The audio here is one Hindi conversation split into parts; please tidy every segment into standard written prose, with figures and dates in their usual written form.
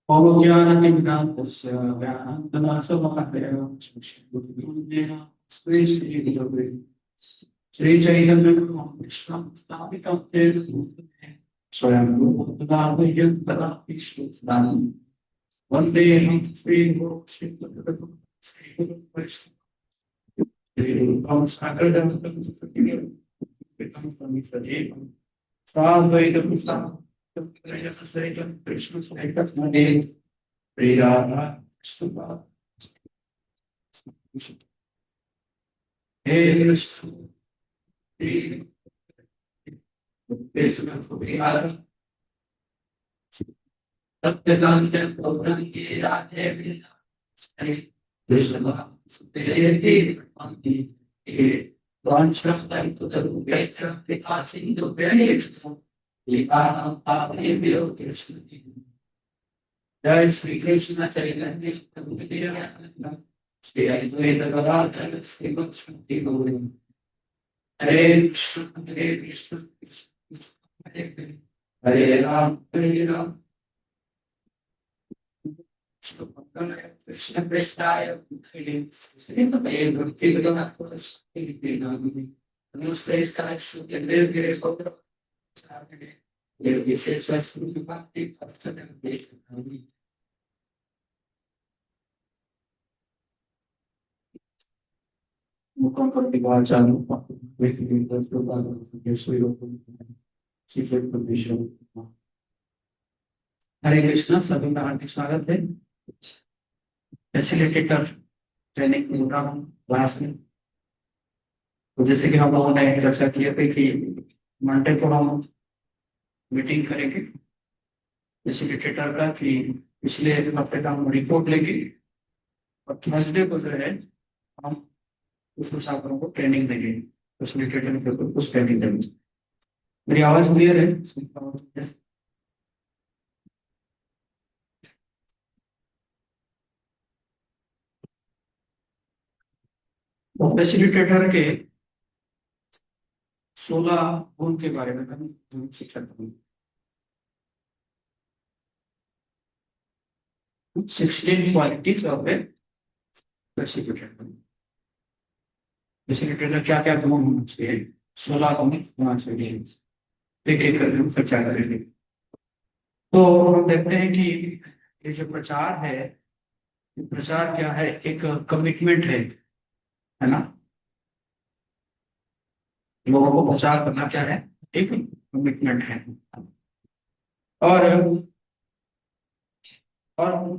ज्ञानतिमिरान्धस्य ज्ञानान्तनाशमहादेव श्रीचैतन्यप्रभुं कृष्णं स्थापितं तेन भूतले स्वयं रूपदामह्यं तदा विष्णुस्नानं वन्देऽहं श्रीगुरुं श्रीगुरुं श्रीरूपं साग्रजातं सत्यं समीपदेवं स्वाद्वैतं साद्वैतं कृष्णस्वैकस्मदेव श्रीराधा सुभा हे कृष्ण सत्यकांत प्रभु की राधे कृष्ण जय श्री कृष्ण चैतन्य प्रभु नित्यानंद श्री अद्वैत गदाधर श्रीमद् गौरंग हरे कृष्ण कृष्ण कृष्ण हरे राम कृष्ण कृष्णाय श्रीमते भक्ति वेदांत स्वामी नमस्ते सरस्वती देवी गौरवाणी ये विशेष स्तुति भक्ति भक्तन देवी मुखंकर वाचानु व्यक्ति तो बाल श्री हरे कृष्णा सभी का हार्दिक स्वागत है फैसिलिटेटर ट्रेनिंग प्रोग्राम क्लास में। तो जैसे कि हम लोगों ने चर्चा किया था कि मंडे को हम मीटिंग करेंगे फैसिलिटेटर का कि पिछले हफ्ते का हम रिपोर्ट लेंगे और थर्सडे को जो है हम उस मुसाफिरों को ट्रेनिंग देंगे फैसिलिटेटर के ऊपर कुछ ट्रेनिंग देंगे। मेरी आवाज क्लियर है? तो फैसिलिटेटर के 16 गुण के बारे में हम शिक्षा करेंगे। 16 qualities of A facilitator. Facilitator क्या क्या गुण होना चाहिए? 16 गुण होना चाहिए। एक एक करके हम चर्चा करेंगे। तो हम देखते हैं कि ये जो प्रचार है, प्रचार क्या है? एक कमिटमेंट है ना? लोगों को प्रचार करना क्या है? एक कमिटमेंट है। और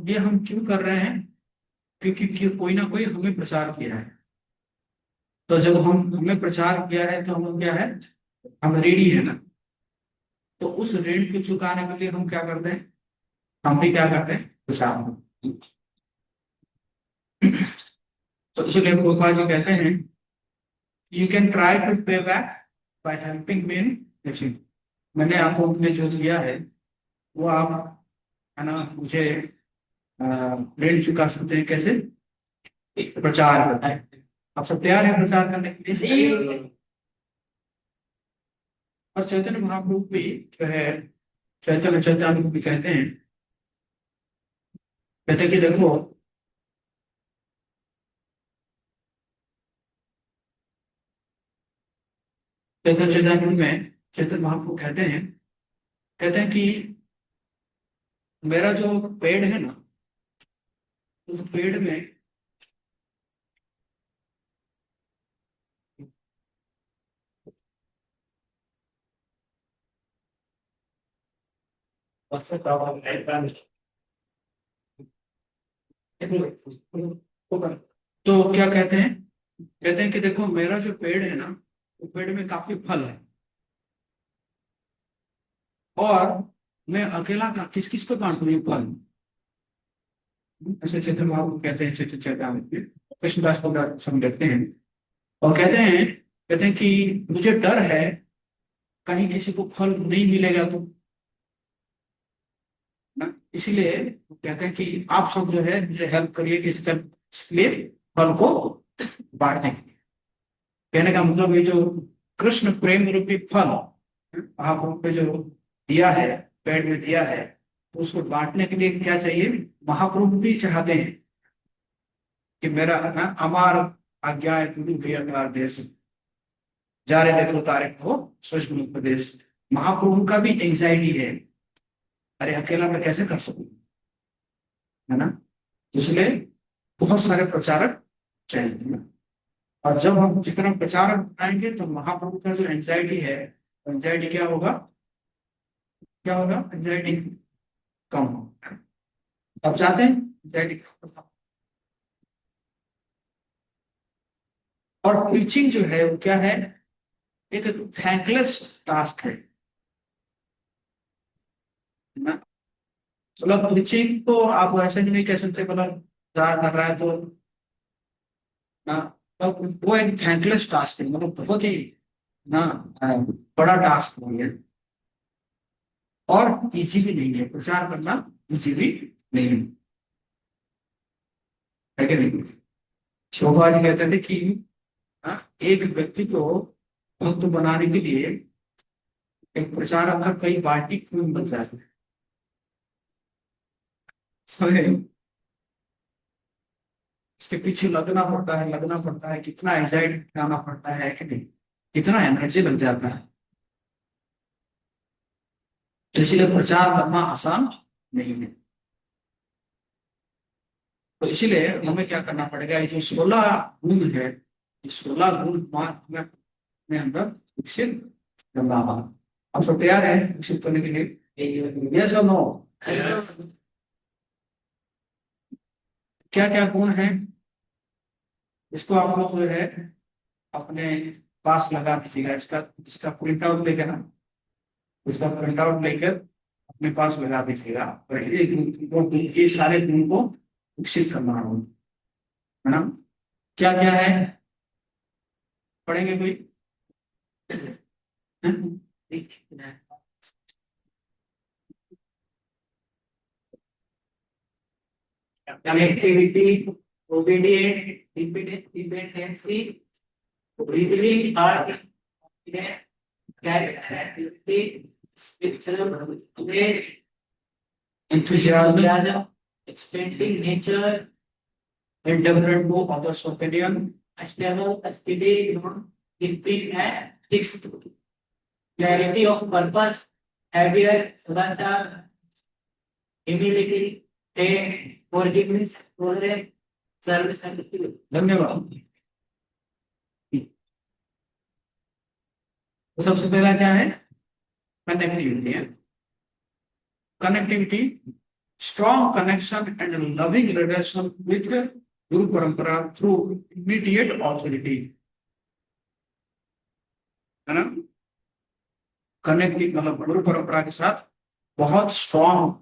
ये हम क्यों कर रहे हैं? क्योंकि कोई ना कोई हमें प्रचार किया है। तो जब हमें प्रचार किया है तो हम क्या है? हम रेडी है ना? तो उस ऋण को चुकाने के लिए हम क्या करते हैं? हम भी क्या करते हैं? प्रचार। तो इसलिए गोपाल जी कहते हैं यू कैन ट्राई टू पे back by helping me in teaching. मैंने आपको अपने जो दिया है वो आप है ना मुझे ऋण चुका सकते हैं। कैसे? प्रचार करते हैं। आप सब तैयार हैं प्रचार करने के लिए? और चैतन्य महाप्रभु भी जो है चैतन्य चैतन्य भी कहते हैं कि देखो चैतन्य चैतन्य में चैतन्य महाप्रभु कहते हैं कि मेरा जो पेड़ है ना, उस पेड़ में तो क्या कहते हैं कि देखो मेरा जो पेड़ है ना, वो पेड़ में काफी फल है और मैं अकेला का किस किस को बांटू ये फल? ऐसे चैतन्य महाप्रभु कहते हैं चैतन्य चैतन्य में कृष्णदास को हम देखते हैं और कहते हैं कि मुझे डर है कहीं किसी को फल नहीं मिलेगा तो ना, इसलिए कहते हैं कि आप सब जो है मुझे हेल्प करिए किसी तरह इसलिए फल को बांटने के लिए। कहने का मतलब ये जो कृष्ण प्रेम रूपी फल आप उन पे जो दिया है, पेड़ में दिया है, तो उसको बांटने के लिए क्या चाहिए, महाप्रभु भी चाहते हैं कि मेरा ना अमार आज्ञा है गुरु भी अकार देश, जा रहे देखो तारे को सृष्टि उपदेश। महाप्रभु का भी एंजाइटी है, अरे अकेला मैं कैसे कर सकूं, है ना। इसलिए बहुत सारे प्रचारक चाहिए ना। और जब हम जितना प्रचारक बनाएंगे तो महाप्रभु का जो एंजाइटी है, एंजाइटी क्या होगा, क्या होगा, एंजाइटी कम होगा। अब चाहते हैं एंजाइटी। और प्रीचिंग जो है वो क्या है, एक थैंकलेस टास्क है ना। मतलब प्रीचिंग तो आप ऐसे ही नहीं कह सकते, मतलब जा कर रहा है तो ना, मतलब वो एक थैंकलेस टास्क है, मतलब बहुत ही ना बड़ा टास्क नहीं है, और इजी भी नहीं है प्रचार करना, इजी भी नहीं है कि नहीं। शोभा जी कहते थे कि हाँ, एक व्यक्ति को भक्त बनाने के लिए एक प्रचारक का कई बाल्टी खून बन जाता है, समझे? इसके पीछे लगना पड़ता है, कितना एंजाइटी दिखाना पड़ता है कि नहीं, कितना एनर्जी लग जाता है। तो इसीलिए प्रचार करना आसान नहीं है। तो इसीलिए हमें क्या करना पड़ेगा, ये जो 16 गुण है, ये 16 गुण हमें अपने अंदर विकसित करना होगा। आप सब तैयार है विकसित करने के लिए, यस और नो? क्या क्या गुण है, इसको आप लोग जो है अपने पास लगा दीजिएगा, इसका इसका प्रिंट आउट लेकर ना, इसका प्रिंट आउट लेकर अपने पास लगा दीजिएगा। और ये सारे गुण को विकसित करना होगा, है ना। क्या क्या है, पढ़ेंगे कोई? Connectivity, obedient, dependency, revealing our characteristic, spiritual, enthusiasm, expanding nature, indifferent to others' opinion, stable, steady, discipline and fixed, clarity of purpose, heavier, sadachar, humility, faith, forgiveness, tolerance, service and धन्यवाद। तो सबसे पहला क्या है, कनेक्टिविटी है। Connectivity, strong connection and loving relation with गुरु परंपरा थ्रू इमीडिएट ऑथोरिटी, है ना। कनेक्टिव मतलब गुरु परंपरा के साथ बहुत स्ट्रॉन्ग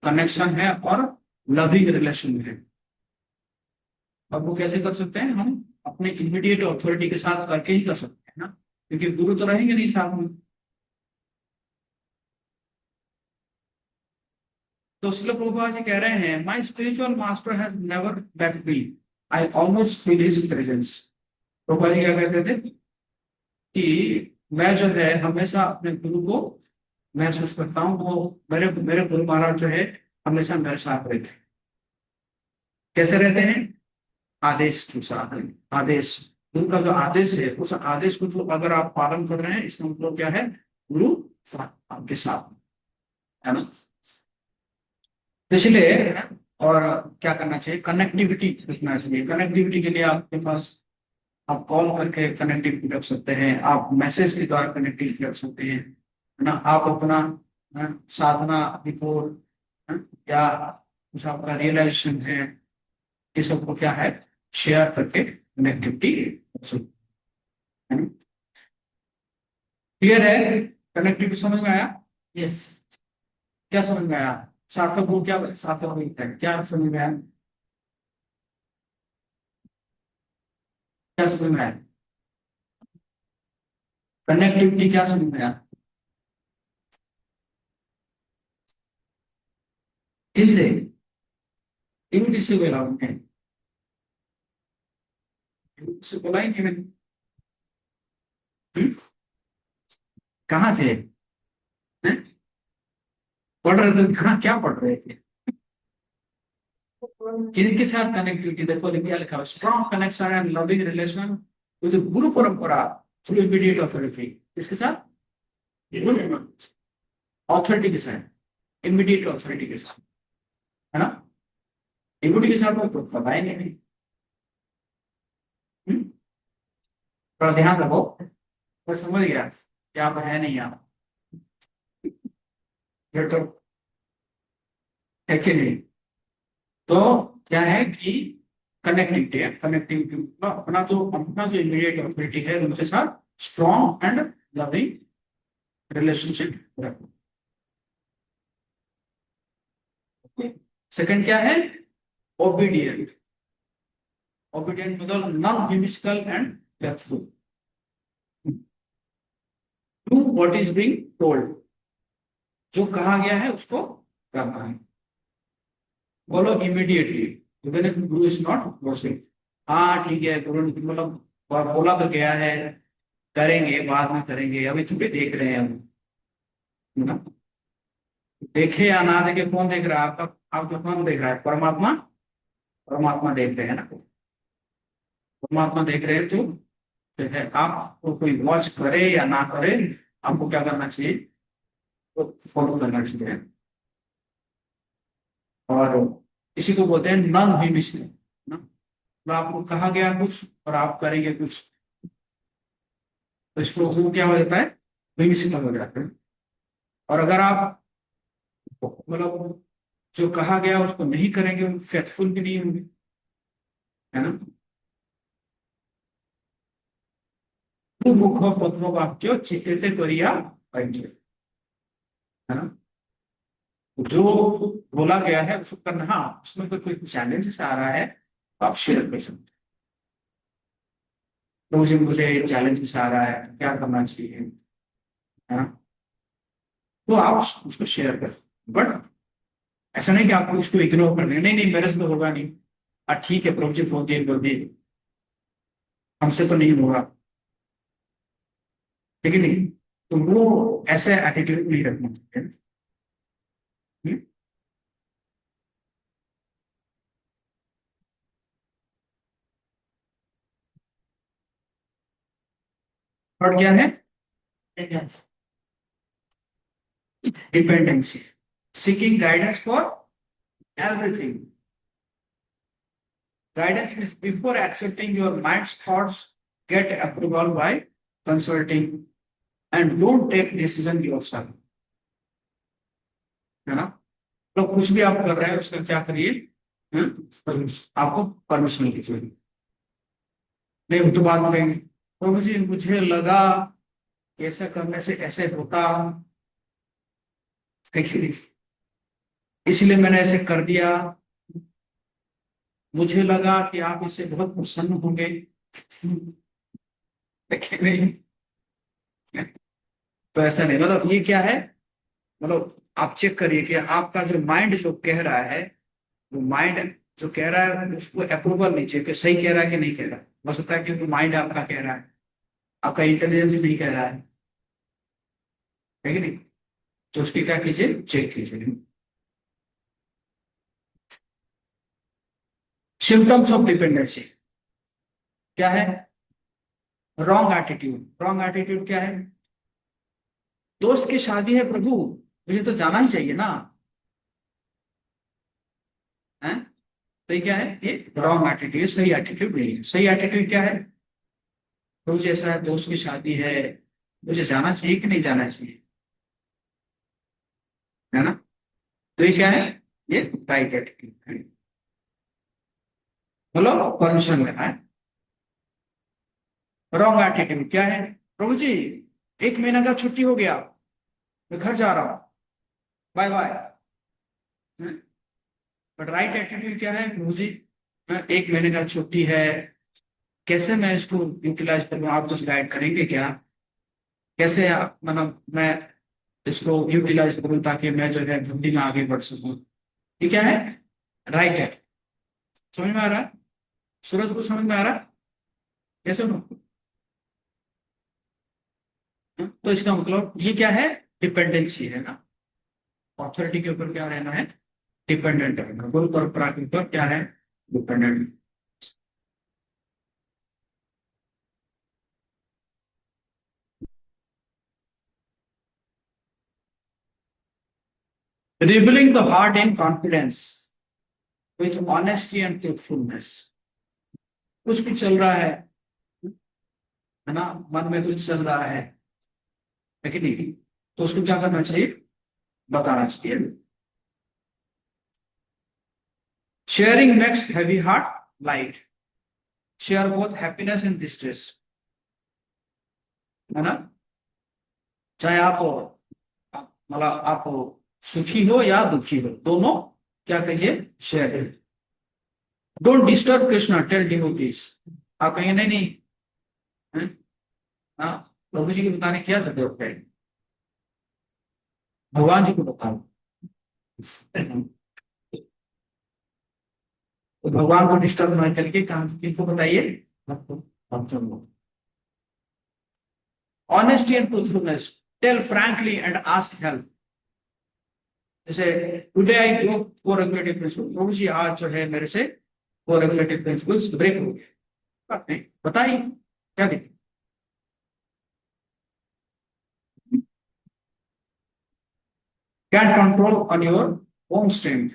कनेक्शन है और लविंग रिलेशन है। अब वो कैसे कर सकते हैं, हम अपने इमीडिएट ऑथोरिटी के साथ करके ही कर सकते हैं ना, क्योंकि गुरु तो रहेंगे नहीं साथ में। तो श्रील प्रभुपाद जी कह रहे हैं, my spiritual master has never left me, I always feel his presence. Prabhupada ji क्या कहते थे कि मैं जो है हमेशा अपने गुरु को महसूस करता हूँ, वो मेरे मेरे गुरु महाराज जो है हमेशा मेरे साथ रहते हैं। कैसे रहते हैं, आदेश के साथ। आदेश, उनका जो आदेश है उस आदेश को जो अगर आप पालन कर रहे हैं, इसका मतलब क्या है, गुरु आपके साथ, है ना। तो इसलिए और क्या करना चाहिए, कनेक्टिविटी रखना चाहिए। कनेक्टिविटी के लिए आपके पास, आप कॉल करके कनेक्टिविटी रख सकते हैं, आप मैसेज के द्वारा कनेक्टिविटी रख सकते हैं, है ना। आप अपना साधना रिपोर्ट या कुछ आपका रियलाइजेशन है, ये सबको क्या है, शेयर करके कनेक्टिविटी रख सकते हैं। क्लियर है, कनेक्टिविटी समझ में आया? यस। क्या समझ में आया, सार्थक को क्या, सार्थक को क्या समझ में आया, क्या समझ में आया, कनेक्टिविटी क्या समझ में आया, किनसे, किसी को अलाउ नहीं, किसी को बोला ही नहीं मैंने। हम्म? कहाँ थे हैं? पढ़ रहे थे कहाँ, क्या पढ़ रहे थे? किनके साथ कनेक्टिविटी, देखो क्या लिखा है, strong connection and loving relation with गुरु परंपरा थ्रू इमीडिएट अथॉरिटी। इसके साथ गुरु अथॉरिटी के साथ, इमीडिएट अथॉरिटी के साथ, है ना। इमीडिएट के साथ तो बताएंगे नहीं। हम्म? थोड़ा ध्यान रखो, मैं समझ गया कि आप है नहीं आप, फिर तो है कि नहीं। तो क्या है कि कनेक्टिविटी है, कनेक्टिविटी अपना जो इमीडिएट अथॉरिटी है उनके साथ स्ट्रॉन्ग एंड लविंग रिलेशनशिप रखो। सेकंड क्या है, ओबीडियंट। ओबीडियंट मतलब non whimsical and faithful to what is being told. जो कहा गया है उसको करना है। बोलो immediately, even if guru is not watching. हाँ ठीक है, गुरु ने मतलब बोला तो गया है, करेंगे बाद में करेंगे, अभी थोड़ी देख रहे हैं हम, है ना। देखे या ना देखे, कौन देख रहा है आपका, आपको कौन देख रहा है, परमात्मा। परमात्मा देख रहे हैं ना, परमात्मा देख रहे हैं तो है। आपको कोई वॉच करे या ना करे, आपको क्या करना चाहिए, तो फॉलो करना चाहिए। और इसी को बोलते हैं नन हुई मिस्टेक ना। तो आपको कहा गया कुछ और आप करेंगे कुछ, तो इसको वो क्या हो जाता है, हुई मिस्टेक हो जाता है। और अगर आप मतलब जो कहा गया उसको नहीं करेंगे, फेथफुल भी नहीं होंगे, है ना। तू मुख पद्म वाक्य चित्रित करिया पाइंगे, है ना। जो बोला गया है उसको करना। हाँ उसमें कोई कोई चैलेंजेस आ रहा है तो आप शेयर कर सकते हैं, तो मुझे चैलेंजेस आ रहा है क्या करना चाहिए, है ना। तो आप उसको शेयर कर सकते, बट ऐसा नहीं कि आपको उसको इग्नोर करना है, नहीं नहीं मेरे से तो होगा नहीं, ठीक है प्रोजेक्ट होती है, बोल दिए हमसे तो नहीं होगा, ठीक है नहीं। तो वो ऐसे एटीट्यूड नहीं रखना चाहिए। हम्म? और क्या है, dependency, seeking guidance for everything. Guidance means before accepting your mind's thoughts, get approval by consulting and don't take decision yourself, है ना। तो कुछ भी आप कर रहे हैं उसका क्या करिए, आपको परमिशन लीजिए। नहीं वो तो बाद में कहेंगे, प्रभु जी मुझे लगा कि ऐसा करने से ऐसे होता, देखिए इसलिए मैंने ऐसे कर दिया, मुझे लगा कि आप इससे बहुत प्रसन्न होंगे, देखिए नहीं। तो ऐसा नहीं, मतलब ये क्या है, मतलब आप चेक करिए कि आपका जो माइंड जो कह रहा है, वो माइंड जो कह रहा है उसको अप्रूवल लीजिए कि सही कह रहा है कि नहीं कह रहा है। हो सकता है कि माइंड आपका कह रहा है, आपका इंटेलिजेंस नहीं कह रहा है कि नहीं। तो उसकी क्या कीजिए, चेक कीजिए। सिम्टम्स ऑफ डिपेंडेंसी क्या है, रॉन्ग एटीट्यूड। रॉन्ग एटीट्यूड क्या है, दोस्त की शादी है प्रभु, मुझे तो जाना ही चाहिए ना, है। तो ये क्या है, ये रॉन्ग एटीट्यूड, सही एटीट्यूड नहीं है। सही एटीट्यूड क्या है, रोज ऐसा है, दोस्त की शादी है, मुझे जाना चाहिए कि नहीं जाना चाहिए, है ना। तो ये क्या है, ये राइट एटीट्यूड है, मतलब परमिशन लेना है। रॉन्ग एटीट्यूड क्या है, प्रभु जी 1 महीना का छुट्टी हो गया, मैं घर जा रहा हूँ, bye bye. But right attitude क्या है, प्रभु जी 1 महीने का छुट्टी है, कैसे मैं इसको यूटिलाइज करूँ, आप कुछ गाइड करेंगे क्या, कैसे मतलब मैं इसको यूटिलाइज करूँ ताकि मैं जो है भक्ति में आगे बढ़ सकूँ। ये क्या है, राइट है। समझ में आ रहा है, सूरज को समझ में आ रहा है, कैसे हो? तो इसका मतलब ये क्या है, डिपेंडेंसी है ना। ऑथोरिटी के ऊपर क्या रहना है, डिपेंडेंट रहना, गुरु परंपरा के ऊपर क्या है, dependent. Revealing the heart in confidence with honesty and truthfulness. कुछ भी चल रहा है ना, मन में कुछ चल रहा है कि नहीं, तो उसको क्या करना चाहिए, बताना चाहिए। Sharing makes heavy heart light, share both happiness and distress, है ना। चाहे मतलब आप सुखी हो या दुखी हो, दोनों क्या कीजिए, share. Don't disturb Krishna tell devotees. आप कहेंगे नहीं नहीं, हैं? हाँ, प्रभु जी को बताने क्या जरूरत है, भगवान जी को बताओ। तो भगवान को डिस्टर्ब न करके काम किनको बताइए, भक्तों को। Honesty and truthfulness, tell frankly and ask help. जैसे today I go for regulative principle, Prabhu ji आज जो है मेरे से वो रेगुलेटिव प्रिंसिपल्स ब्रेक हो गए, बात नहीं बताइए, क्या दिक्कत। Can control on your own strength.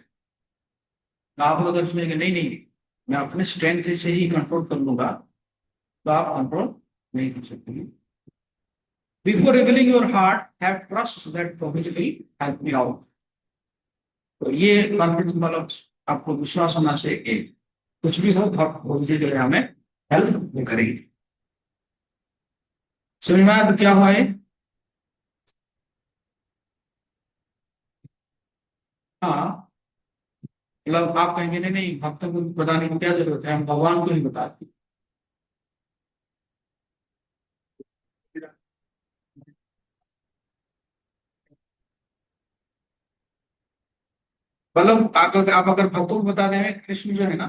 आप अगर सुनेंगे नहीं नहीं, मैं अपने स्ट्रेंथ से ही कंट्रोल कर लूंगा, तो आप कंट्रोल नहीं कर सकते। Before revealing your heart have trust that prabhu ji will help me out. तो ये कॉन्फिडेंस मतलब आपको विश्वास होना चाहिए कि कुछ भी हो प्रभु जी जो है हमें हेल्प करेंगे। समझ में आया तो क्या हुआ है। हाँ, मतलब आप कहेंगे नहीं नहीं, भक्तों को बताने की क्या जरूरत है, हम भगवान को ही बताते हैं। मतलब आप अगर भक्तों को बता दें कृष्ण जो है ना,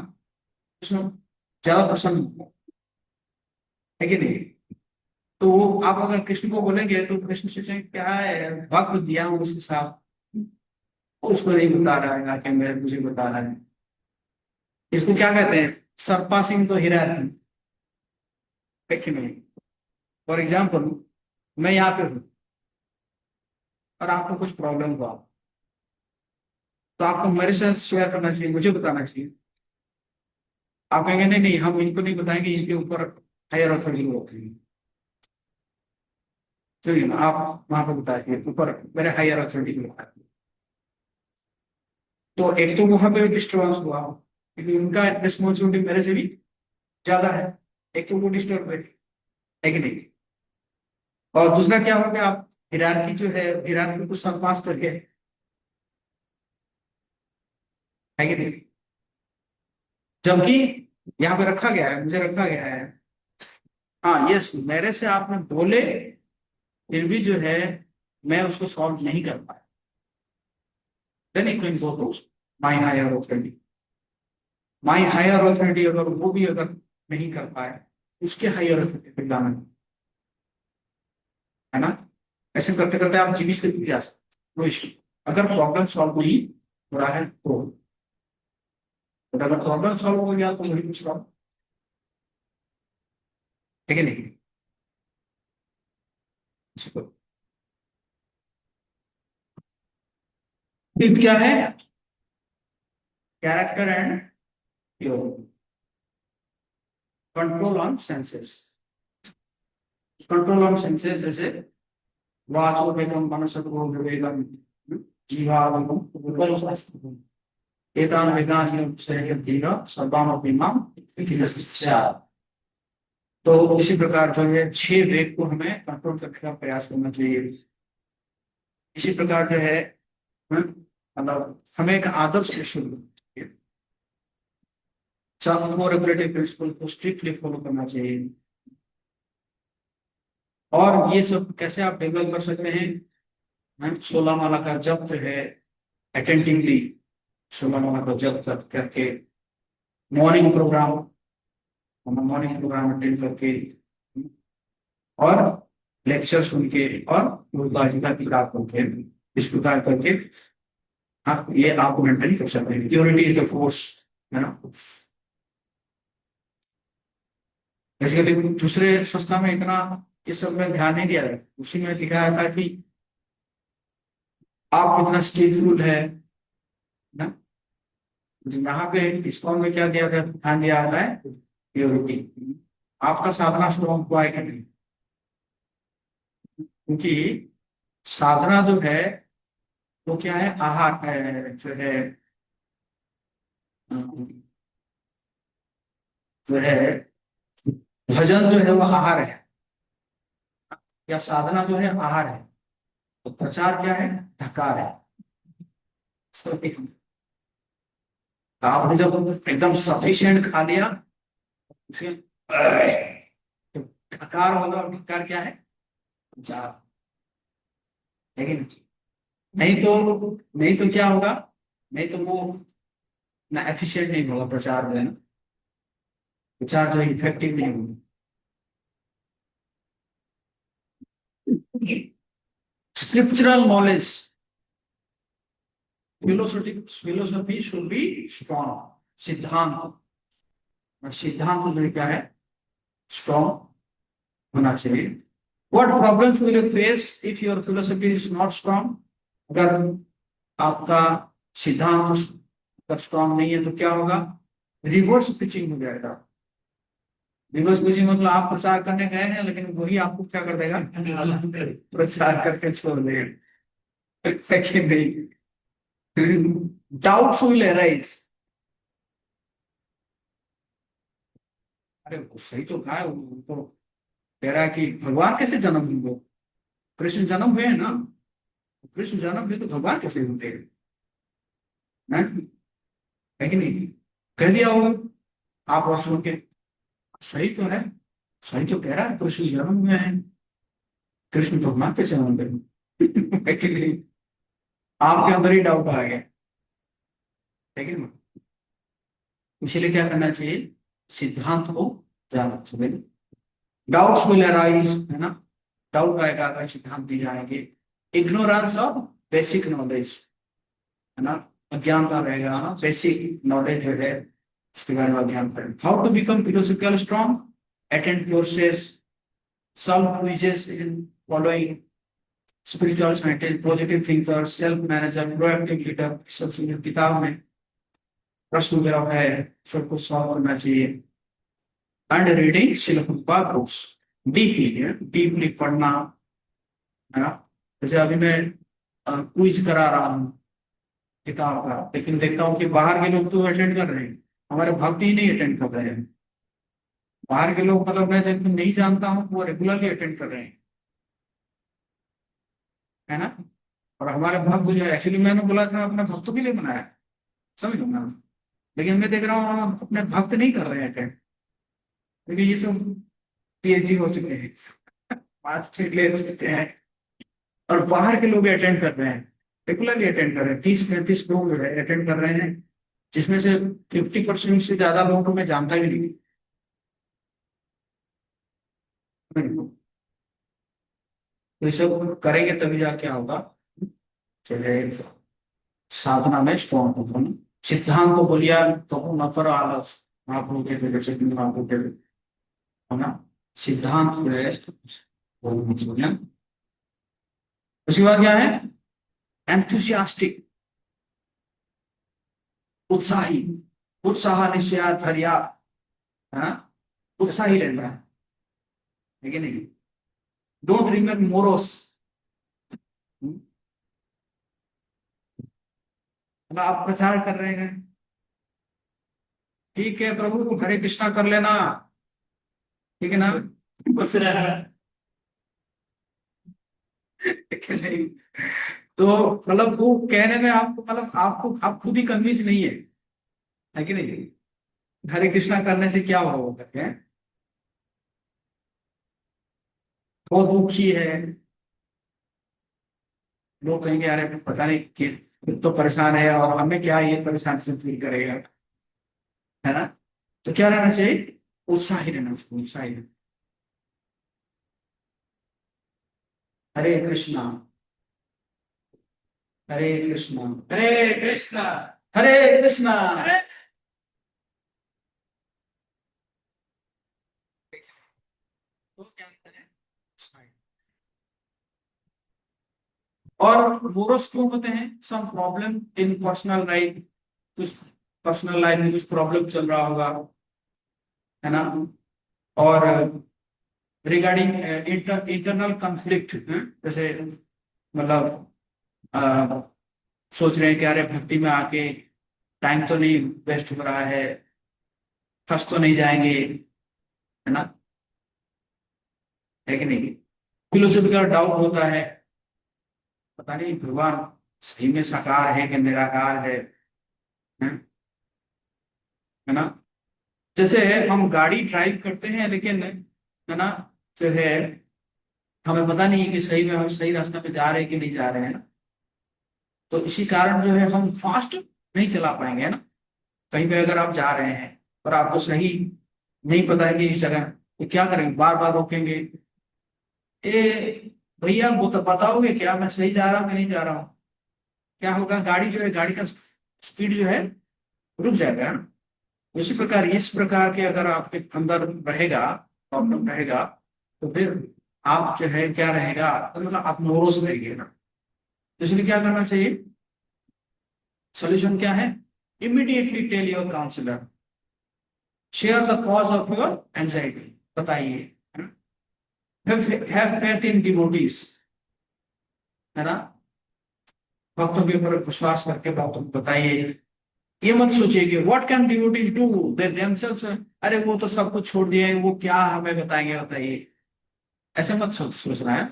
कृष्ण ज्यादा प्रसन्न है कि नहीं, तो आप अगर कृष्ण को बोलेंगे तो कृष्ण सोचेंगे क्या है, भक्त दिया हूँ उसके साथ, उसको नहीं बता रहा है, आके मैं मुझे बता रहा है। इसको क्या कहते हैं, सरपासिंग तो हीरा है कि नहीं। फॉर एग्जाम्पल, मैं यहाँ पे हूँ और आपको कुछ प्रॉब्लम हुआ, तो आपको मेरे साथ शेयर करना चाहिए, मुझे बताना चाहिए। आप कहेंगे नहीं नहीं, हम इनको नहीं बताएंगे, इनके ऊपर हायर अथॉरिटी होती है, चलिए ना आप वहां पर बताइए, ऊपर मेरे हायर अथॉरिटी को बताइए। तो एक तो वहां पे डिस्टर्बेंस हुआ, क्योंकि उनका रिस्पॉन्सिबिलिटी मेरे से भी ज्यादा है, एक तो वो डिस्टर्ब है कि नहीं। और दूसरा क्या हो गया, आप हिरार्की जो है, हिरार्की को सरपास करके, है कि नहीं। जबकि यहाँ पे रखा गया है, मुझे रखा गया है, हाँ यस, मेरे से आपने बोले, फिर भी जो है मैं उसको सॉल्व नहीं कर पाया, then you can go to my higher authority. My higher authority अगर वो भी अगर नहीं कर पाए, उसके हायर अथॉरिटी पे जाना है ना। ऐसे करते करते आप जीवी से भी जा सकते, नो इश्यू, अगर प्रॉब्लम सॉल्व नहीं हो रहा है तो। बट अगर प्रॉब्लम सॉल्व हो गया तो वही कुछ प्रॉब्लम, है कि नहीं। फिफ्थ क्या है, character and control on senses. Control on senses जैसे वाचो वेगम मनसो वेगम जीवा वेगम एतान वेगान धीरा सर्वामपि माम स्यात्। तो इसी प्रकार जो है छह वेग को हमें कंट्रोल करने का प्रयास करना चाहिए। इसी प्रकार जो है मतलब हमें एक आदर्श शुरू, चार फोर रेगुलेटरी प्रिंसिपल को स्ट्रिक्टली फॉलो करना चाहिए। और ये सब कैसे आप डेवलप कर सकते हैं, 16 माला का जप जो है अटेंटिवली, 16 माला का जप करके, morning program, morning program attend करके, और लेक्चर सुन के, और गुरुदास जी का किताब पढ़ के, इस प्रकार करके आप ये आप मेंटेन कर सकते हैं, प्योरिटी इज द फोर्स, है ना। बेसिकली दूसरे संस्था में इतना ये सब में ध्यान नहीं दिया जाता, उसी में दिखाया था कि आप इतना स्किलफुल है ना। यहाँ पे इस्कॉन में क्या दिया गया, ध्यान दिया जाता है प्योरिटी। आपका साधना स्ट्रॉन्ग हुआ है कि नहीं, क्योंकि साधना जो है वो क्या है, आहार है, जो है भजन जो है वो आहार है, या साधना जो है आहार है, तो प्रचार क्या है, धकार है। सब एक, आपने जब एकदम सफिशिएंट खा लिया, उसके तो धकार होगा, और धकार क्या है, जा, लेकिन नहीं तो क्या होगा, नहीं तो वो ना एफिशिएंट नहीं होगा प्रचार में ना, प्रचार जो इफेक्टिव नहीं होगा। Scriptural knowledge, philosophy should be strong, सिद्धांत, और सिद्धांत जो क्या है, स्ट्रॉन्ग होना चाहिए। What problems will you face if your philosophy is not strong, अगर आपका सिद्धांत स्ट्रॉन्ग नहीं है तो क्या होगा, रिवर्स पिचिंग हो जाएगा। रिवर्स पिचिंग मतलब आप प्रचार करने गए हैं, लेकिन वही आपको क्या कर देगा, प्रचार करके छोड़ देगा, है कि नहीं। Doubts will arise. अरे वो सही तो कहा है, वो तो कह रहा है कि भगवान कैसे जन्म हुए, कृष्ण जन्म हुए हैं ना, कृष्ण जन्म हुए तो भगवान कैसे होते हैं, है कि नहीं, कह दिया होगा आप और सुन के, सही तो है, सही तो कह रहा है, कृष्ण जन्म हुए हैं, कृष्ण भगवान कैसे होंगे, है कि नहीं, आपके अंदर ही डाउट आ गया, है कि नहीं। इसीलिए क्या करना चाहिए, सिद्धांत को जानना चाहिए। डाउट्स विल अराइज, है ना, डाउट आएगा अगर सिद्धांत दी जाएंगे। इग्नोरेंस ऑफ बेसिक नॉलेज, है ना, अज्ञानता रहेगा ना, बेसिक नॉलेज जो है उसके बारे में अज्ञान करें। How to become philosophical strong, attend courses, solve quizzes in following, spiritual scientist, positive thinker, self manager, proactive leader, सब चीजें किताब में प्रश्न जो है सबको सॉल्व करना चाहिए। एंड रीडिंग शिल प्रभुपाद बुक्स डीपली, है डीपली पढ़ना, है ना। जैसे अभी मैं क्विज करा रहा हूँ किताब का, लेकिन देखता हूँ कि बाहर के लोग तो अटेंड कर रहे हैं, हमारे भक्त ही नहीं अटेंड कर रहे हैं। बाहर के लोग मतलब मैं जिनको नहीं जानता हूँ वो रेगुलरली अटेंड कर रहे हैं, है ना। और हमारे भक्त जो है, एक्चुअली मैंने बोला था अपने भक्तों के लिए बनाया, समझ लो ना, लेकिन मैं देख रहा हूँ अपने भक्त नहीं कर रहे हैं अटेंड, क्योंकि ये सब पीएचडी हो चुके हैं, मास्टर ले चुके हैं, और बाहर के लोग अटेंड कर रहे हैं, रेगुलरली अटेंड कर रहे हैं, 30-35 लोग जो है अटेंड कर रहे हैं, जिसमें से 50% से ज्यादा लोगों को मैं जानता भी नहीं। तो ये सब करेंगे तभी जाके होगा, चाहे साधना में स्ट्रॉन्ग होगा ना। सिद्धांत तो बोलिया तो न करो आलस, आप लोग कहते थे चेतन बाबू के, है ना, सिद्धांत जो है वो होना चाहिए। उसके बाद क्या है, एंथुसियास्टिक, उत्साही, उत्साह निश्चय धैर्य, है ना, उत्साही रहना है कि नहीं, डोंट रिमेन मोरोस, मतलब आप प्रचार कर रहे हैं, ठीक है प्रभु हरे कृष्णा कर लेना, ठीक है ना, बस रहा है कि नहीं। तो मतलब वो कहने में आपको मतलब आपको आप खुद ही कन्विंस नहीं है कि नहीं, हरे कृष्णा करने से क्या होगा करके हैं? वो दुखी है, लोग कहेंगे अरे पता नहीं कि खुद तो परेशान है और हमें क्या ये परेशान से फील करेगा, है ना। तो क्या रहना चाहिए, उत्साही रहना चाहिए, उत्साही रहना। हरे कृष्णा, हरे कृष्णा। हरे कृष्णा। हरे कृष्णा। हरे तो क्या करें? और वोरस क्यों होते हैं? Some problem in personal life, कुछ पर्सनल लाइफ में कुछ प्रॉब्लम चल रहा होगा, है ना? और रिगार्डिंग इंटरनल कॉन्फ्लिक्ट, जैसे मतलब अ, सोच रहे हैं कि अरे भक्ति में आके टाइम तो नहीं वेस्ट हो रहा है, फंस तो नहीं जाएंगे, है ना? है कि नहीं? फिलोसफिकल डाउट होता है, पता नहीं भगवान सही में साकार है कि निराकार है ना? जैसे हम गाड़ी ड्राइव करते हैं, लेकिन है ना, जो है हमें पता नहीं है कि सही में हम सही रास्ते पे जा रहे हैं कि नहीं जा रहे हैं ना। तो इसी कारण जो है हम फास्ट नहीं चला पाएंगे, है ना? कहीं पे अगर आप जा रहे हैं और आपको सही नहीं पता है कि इस जगह, तो क्या करेंगे? बार बार रोकेंगे, ए भैया वो तो बताओगे क्या मैं सही जा रहा हूँ कि नहीं जा रहा हूँ? क्या होगा? गाड़ी जो है, गाड़ी का स्पीड जो है रुक जाएगा, है ना? उसी प्रकार इस प्रकार के अगर आपके अंदर रहेगा, प्रॉब्लम रहेगा, तो फिर आप जो है क्या रहेगा, तो मतलब आप मोरोस रहेंगे ना। तो इसलिए क्या करना चाहिए? सोल्यूशन क्या है? Immediately tell your counsellor, share the cause of your anxiety, बताइए, है ना? हैव फेथ इन डिवोटीज, है ना? भक्तों के ऊपर विश्वास करके भक्तों को बताइए। ये मत सोचिए कि what can devotees do, they themselves, अरे वो तो सब कुछ छोड़ दिए, वो क्या हमें बताएंगे, बताइए। ऐसे मत सोचना है।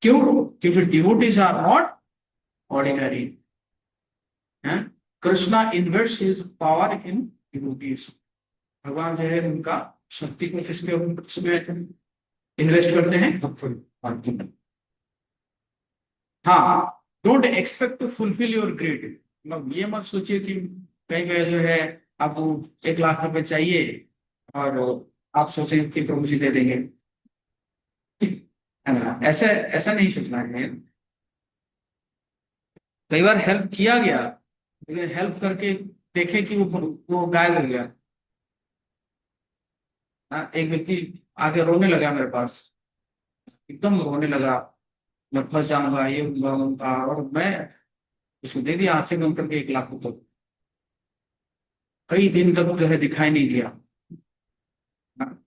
क्यों? क्योंकि डिवोटीज आर नॉट ऑर्डिनरी, हैं? Krishna invest his power in devotees. भगवान जो है उनका शक्ति को किसके उसमें इन्वेस्ट करते हैं? हाँ, don't expect to fulfil your greed, मतलब ये मत सोचिए कि कहीं पे जो है आपको 1 लाख रुपए चाहिए और आप सोचें कि प्रभु जी दे देंगे, है ना? ऐसा ऐसा नहीं सोचना है। कई बार हेल्प किया गया, लेकिन हेल्प करके देखे कि वो गायब हो गया। हाँ, एक व्यक्ति आके रोने लगा मेरे पास, एकदम रोने लगा, मैं फंस जाऊंगा, ये होगा, वो होगा, और मैं उसको दे दिया आंखें बंद करके 1 लाख रुपए। कई दिन तक जो है दिखाई नहीं दिया। हाँ,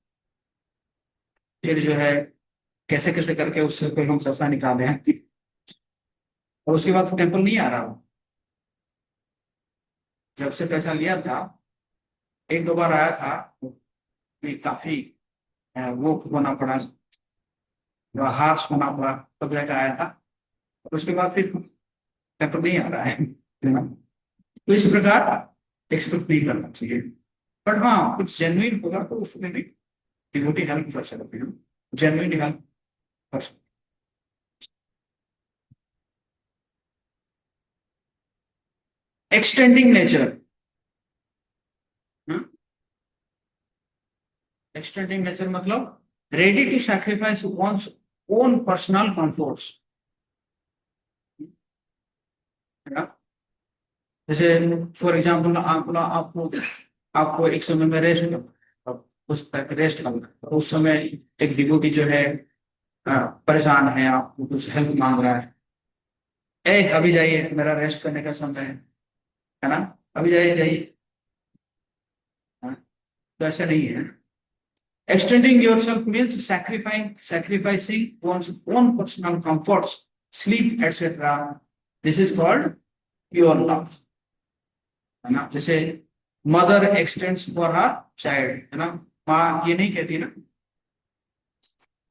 फिर जो है कैसे कैसे करके उससे कोई हम पैसा निकाले हैं, और उसके बाद टेम्पल नहीं आ रहा हूँ। जब से पैसा लिया था, 1-2 बार आया था, भी काफी वो होना पड़ा, हार्श होना पड़ा, तब जाकर आया था। और उसके बाद फिर टेम्पल नहीं आ रहा है, तो इस प्रकार एक्सपेक्ट नहीं करना चाहिए। बट हाँ, कुछ जेन्युइन होगा तो उसमें भी डिवोटी हेल्प कर सकते हैं, जेन्युइन हेल्प कर सकते हैं। एक्सटेंडिंग नेचर, एक्सटेंडिंग नेचर मतलब ready to sacrifice one's own personal comforts, है ना? जैसे फॉर एग्जाम्पल आपको आपको एक समय में रेस्ट करना, उस रेस्ट करना, तो उस समय एक डिवोटी जो है परेशान है, आपको कुछ हेल्प मांग रहा है, ए अभी जाइए, मेरा रेस्ट करने का समय है ना, अभी जाइए जाइए, हाँ? तो ऐसा नहीं है। Extending yourself means sacrificing one's own personal comforts, sleep, etc. This is called pure love, है ना? जैसे mother x tends for her child, है ना? माँ ये नहीं कहती ना,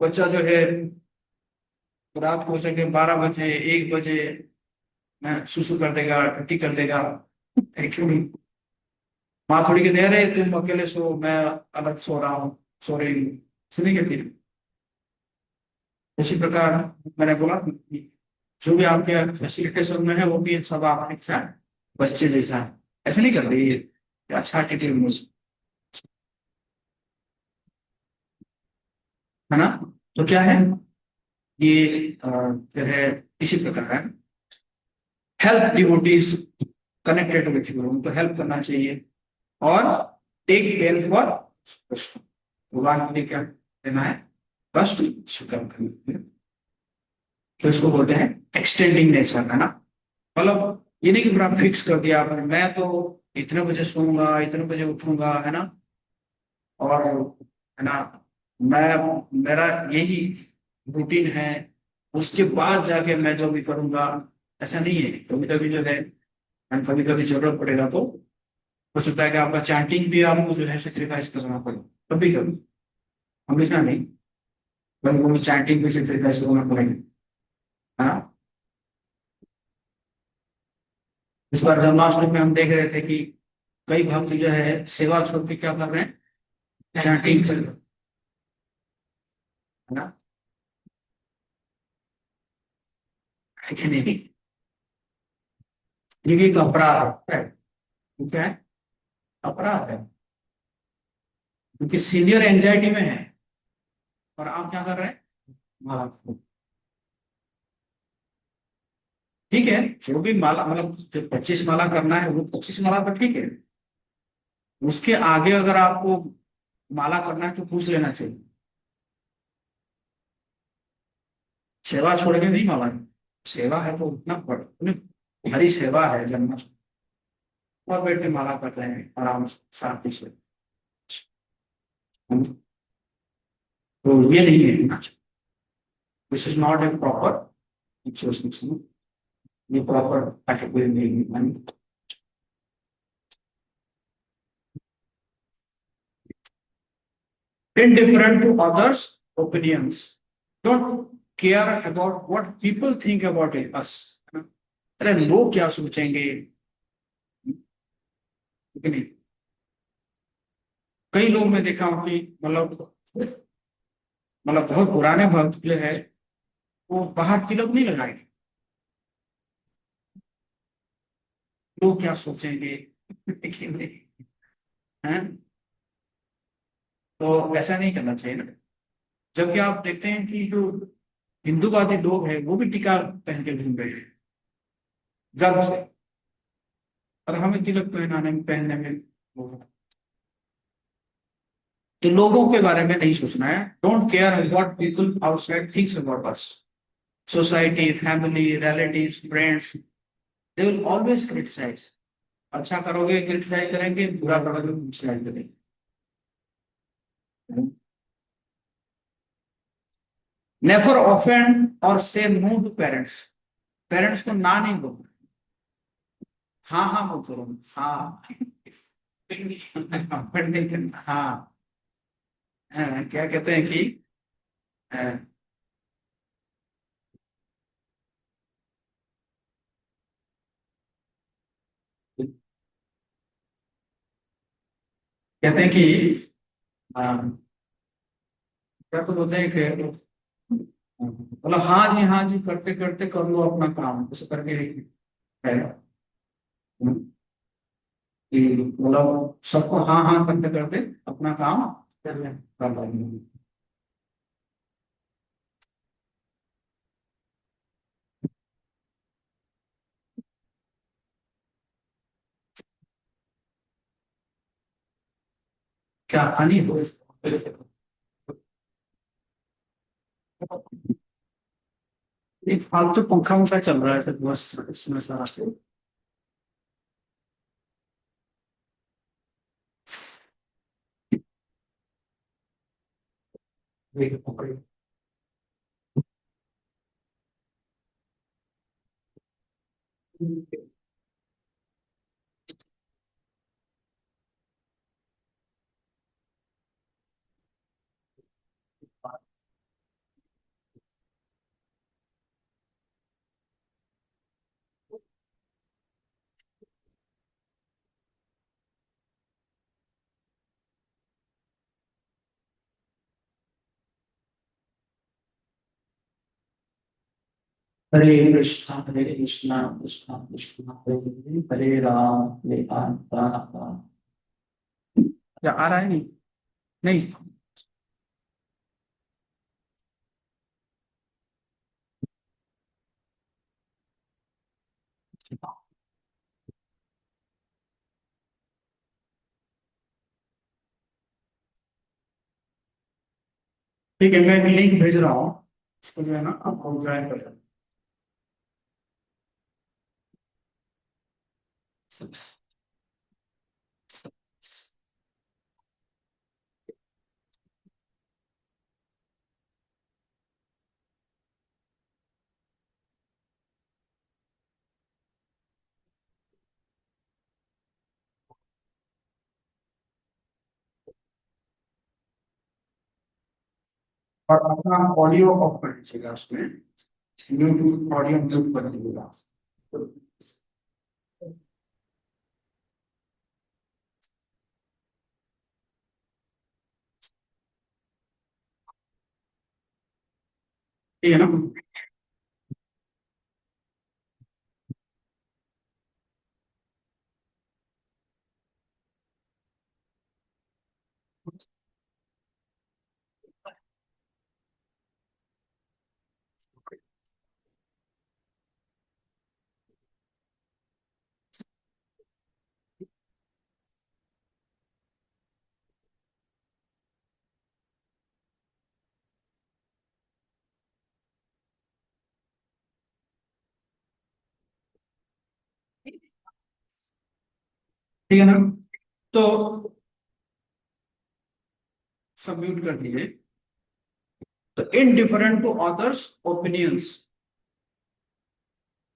बच्चा जो है रात को सके 12 बजे 1 बजे सुसु कर देगा, टट्टी कर देगा, एक्चुअली माँ थोड़ी के दे रहे तुम अकेले सो, मैं अलग सो रहा हूँ, सो रही हूँ, इसलिए कहती है। इसी प्रकार मैंने बोला कि जो भी आपके फैसिलिटेशन में है वो भी सब आपके साथ बच्चे जैसा है, ऐसे नहीं कर रही है, अच्छा एटीट्यूड में, है ना? तो क्या है ये जो है इसी प्रकार है। Help devotees connected with you, उनको हेल्प करना चाहिए। और टेक पेन फॉर कष्ट, भगवान के लिए क्या देना है, कष्ट स्वीकार करना। तो इसको बोलते हैं एक्सटेंडिंग नेचर, है ना। मतलब ये नहीं कि पूरा फिक्स कर दिया आपने, मैं तो इतने बजे सोऊंगा, इतने बजे उठूंगा, है ना, और है ना, मैं मेरा यही रूटीन है, उसके बाद जाके मैं जो भी करूंगा, ऐसा नहीं है। कभी कभी जो है, कभी कभी जरूरत पड़ेगा तो हो सकता है कि आपका चैंटिंग भी आपको जो है सेक्रीफाइस करना पड़े, कभी कभी, हमेशा नहीं। कभी कभी चैंटिंग भी सेक्रीफाइस करना पड़ेगा, है ना। इस बार जन्माष्टमी में हम देख रहे थे कि कई भक्त जो है सेवा छोड़ के क्या कर रहे हैं, चैंटिंग कर रहे हैं, है ना, है कि नहीं। ये भी एक अपराध है, क्या है, अपराध है, क्योंकि सीनियर एंजाइटी में है और आप क्या कर रहे हैं, माला। ठीक है, जो भी माला, मतलब जो 25 माला करना है वो 25 माला पर ठीक है। उसके आगे अगर आपको माला करना है तो पूछ लेना चाहिए। सेवा छोड़ के नहीं माला है। सेवा है तो उतना इतनी भारी सेवा है जन्माष्टमी, और बैठ के माला कर रहे हैं आराम से शांति से। तो ये नहीं है ना, this is not a proper association, ये प्रॉपर कैटेगरी नहीं है। Indifferent to others' opinions. Don't care about what people think about us. अरे लोग क्या सोचेंगे, ठीक है नहीं। कई लोग मैं देखा हूँ कि मतलब बहुत पुराने भक्त जो है वो बाहर तिलक नहीं लगाएंगे, लोग क्या सोचेंगे, ठीक नहीं है। तो ऐसा नहीं करना चाहिए ना। जबकि आप देखते हैं कि जो हिंदूवादी लोग हैं वो भी टीका पहन के घूम रहे हैं गर्व से, और हमें तिलक पहनाने में, पहनने में वो, तो लोगों के बारे में नहीं सोचना है। Don't care what people outside thinks about us. Society, family, relatives, friends, they will always criticise. अच्छा करोगे क्रिटिसाइज करेंगे, बुरा करोगे क्रिटिसाइज करेंगे। नेवर ऑफेंड और से नो टू पेरेंट्स, पेरेंट्स को ना नहीं बोलना। हाँ हाँ मत करो, हाँ ऑफेंड नहीं करना, हाँ। क्या कहते हैं कि कहते हैं कि क्या तो बोलते हैं कि मतलब हाँ जी करते करते कर लो अपना काम, उस करके है। कि मतलब सबको हाँ हाँ करते करते अपना काम कर लेंगे। क्या हानि हो, एक फालतू पंखा वंखा चल रहा है सर, बस इसमें सारा से। हरे कृष्णा कृष्णा कृष्णा हरे हरे, हरे राम हरे राम राम राम। क्या आ रहा है, नहीं नहीं। ठीक है, मैं एक लिंक भेज रहा हूँ, उसको जो है ना आपको ज्वाइन कर सकते। और अपना ऑडियो ऑफ कर दीजिएगा, उसमें ब्लूटूथ ऑडियो म्यूट कर दीजिएगा। ठीक है ना? ठीक है ना? तो सब म्यूट कर दीजिए। तो indifferent to others opinions,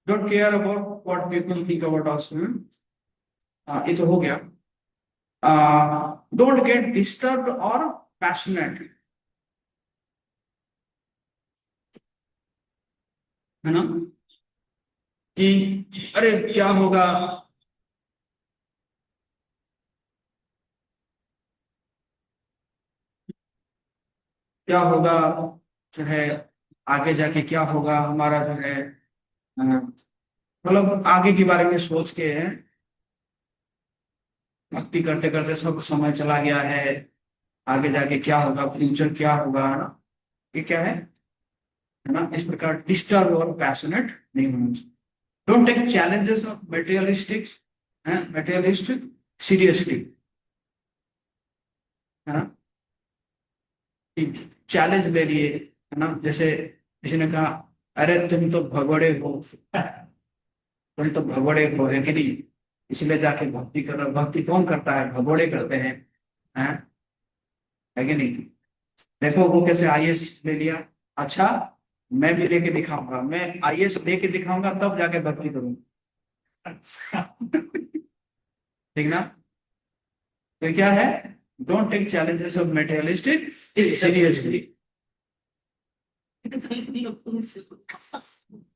don't care about what people think about us। ये तो हो गया। don't get disturbed or passionate, है ना? कि अरे क्या होगा, क्या होगा, जो है आगे जाके क्या होगा हमारा, जो है मतलब आगे के बारे में सोच के भक्ति करते करते सब समय चला गया है, आगे जाके क्या होगा, फ्यूचर क्या होगा, है ना? ये क्या है ना? इस प्रकार डिस्टर्ब और पैशनेट नहीं होना चाहिए। Don't take challenges of materialistic seriously, है ना? चैलेंज ले लिए, है ना? जैसे किसी ने कहा, अरे तुम तो भगोड़े हो, तुम तो भगोड़े हो, है कि नहीं? इसलिए जाके भक्ति कर रहे हो। भक्ति कौन करता है? भगोड़े करते हैं, है कि नहीं? देखो वो कैसे आईएएस ले लिया। अच्छा, मैं भी लेके दिखाऊंगा, मैं आईएएस लेके दिखाऊंगा तब जाके भक्ति करूंगा। ठीक ना? तो क्या है? Don't take challenges of materialistic seriously.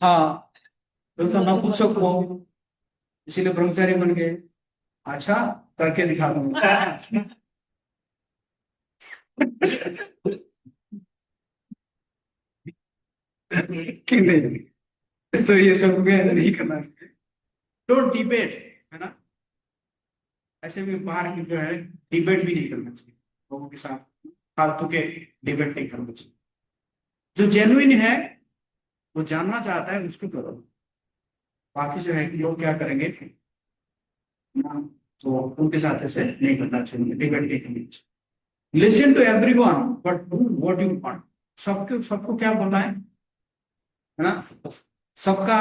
हाँ, तो ना पूछ सको, इसीलिए ब्रह्मचारी बन गए। अच्छा, करके दिखा दूंगा। कि नहीं? तो ये सब में नहीं करना चाहिए। डोंट डिबेट, है ना? ऐसे भी बाहर की जो है डिबेट भी नहीं करना चाहिए लोगों के साथ, फालतू के डिबेट नहीं करना चाहिए। जो जेन्युइन है, वो जानना चाहता है, उसको करो। बाकी जो है कि लोग क्या करेंगे ना, तो उनके साथ ऐसे नहीं करना चाहिए, डिबेट नहीं करनी चाहिए। Listen to everyone but do what you want. सबको सबको क्या बोलना है ना? सबका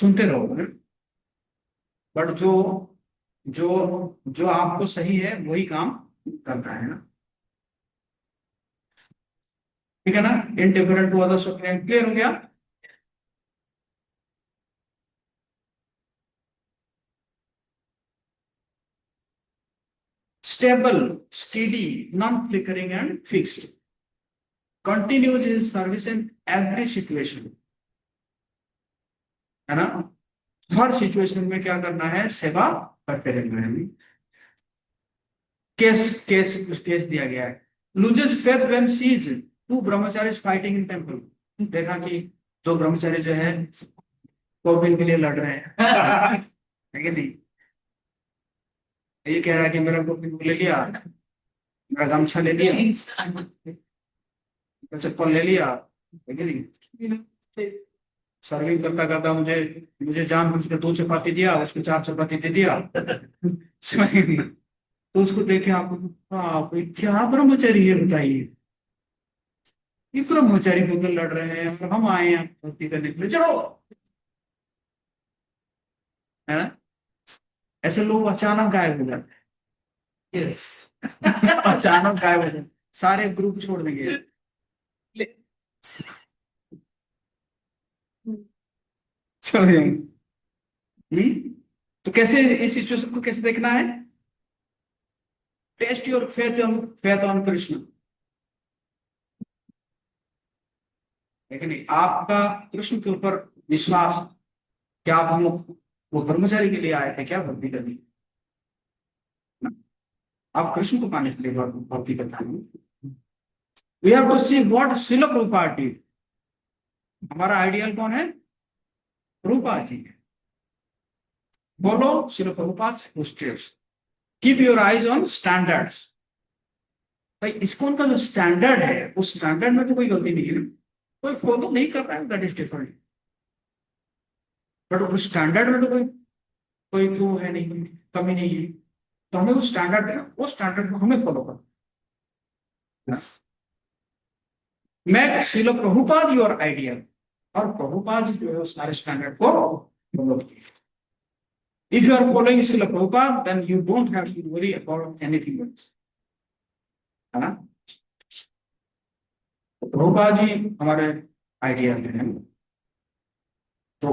सुनते रहो, बट जो जो जो आपको सही है वही काम करता है ना? ठीक है ना? Indifferent to others opinion, clear हो गया? Stable, steady, non flickering and fixed, continues in service in every situation, है ना? हर सिचुएशन में क्या करना है? सेवा करते रहना है। केस केस केस दिया गया है। Loses faith when sees to brahmacharis fighting in temple. देखा कि दो ब्रह्मचारी जो है कोविल के लिए लड़ रहे हैं। है कि नहीं? ये कह रहा है कि मेरा कोविल ले लिया, मेरा गमछा ले लिया, मेरा चप्पल ले लिया, है कि नहीं? सर्विंग करता करता मुझे मुझे जानबूझ के 2 चपाती दिया, उसको 4 चपाती दे दिया। समझ गए? तो उसको देखे आप ये क्या ब्रह्मचारी है बताइए, ये ब्रह्मचारी होकर लड़ रहे हैं और हम आए हैं भक्ति करने के लिए, चलो। है ना? ऐसे लोग अचानक गायब हो जाते हैं। Yes. अचानक गायब हो जाते, सारे ग्रुप छोड़ देंगे। समझ गए? तो कैसे इस सिचुएशन को कैसे देखना है? Test your faith on Krishna. लेकिन आपका कृष्ण के ऊपर विश्वास, क्या आप वो ब्रह्मचारी के लिए आए थे क्या भक्ति करने? आप कृष्ण को पाने के लिए भक्ति करते हैं। We have to see what Srila Prabhupada did. हमारा आइडियल कौन है? प्रभुपाद जी है। बोलो Srila Prabhupada steps. Keep your eyes on standards. भाई इस्कॉन का जो स्टैंडर्ड है, उस स्टैंडर्ड में तो कोई गलती नहीं है, कोई फॉलो नहीं कर रहा है, दैट इज डिफरेंट। बट उस स्टैंडर्ड में तो कोई कोई तो है नहीं, कमी नहीं है। तो हमें उस स्टैंडर्ड है, वो स्टैंडर्ड को हमें फॉलो करना। मैं श्रील प्रभुपाद योर आइडियल, और प्रभुपाद जो है उस सारे स्टैंडर्ड को फॉलो किए। If you are following Srila Prabhupada, then you don't have to worry about anything else. है ना? तो प्रभुपाद जी हमारे आइडिया हैं, तो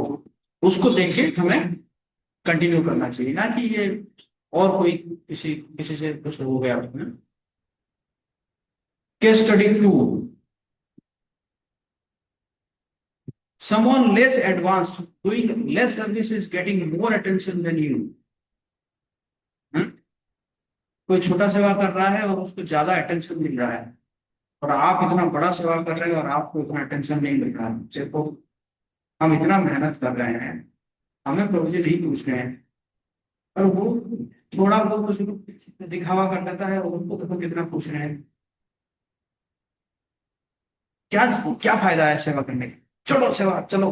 उसको देख के हमें कंटिन्यू करना चाहिए, ना कि ये और कोई किसी किसी से कुछ हो गया। Case study 2। Someone less advanced doing less service is getting more attention than you. कोई छोटा सेवा कर रहा है और उसको ज्यादा अटेंशन मिल रहा है, और आप इतना बड़ा सेवा कर रहे हैं और आपको इतना अटेंशन नहीं मिल रहा है। देखो, हम इतना मेहनत कर रहे हैं, हमें प्रभु जी नहीं पूछ रहे हैं, और वो थोड़ा बहुत कुछ दिखावा कर देता है, और उनको देखो कितना पूछ रहे हैं। क्या क्या फायदा है सेवा करने का? चलो सेवा चलो।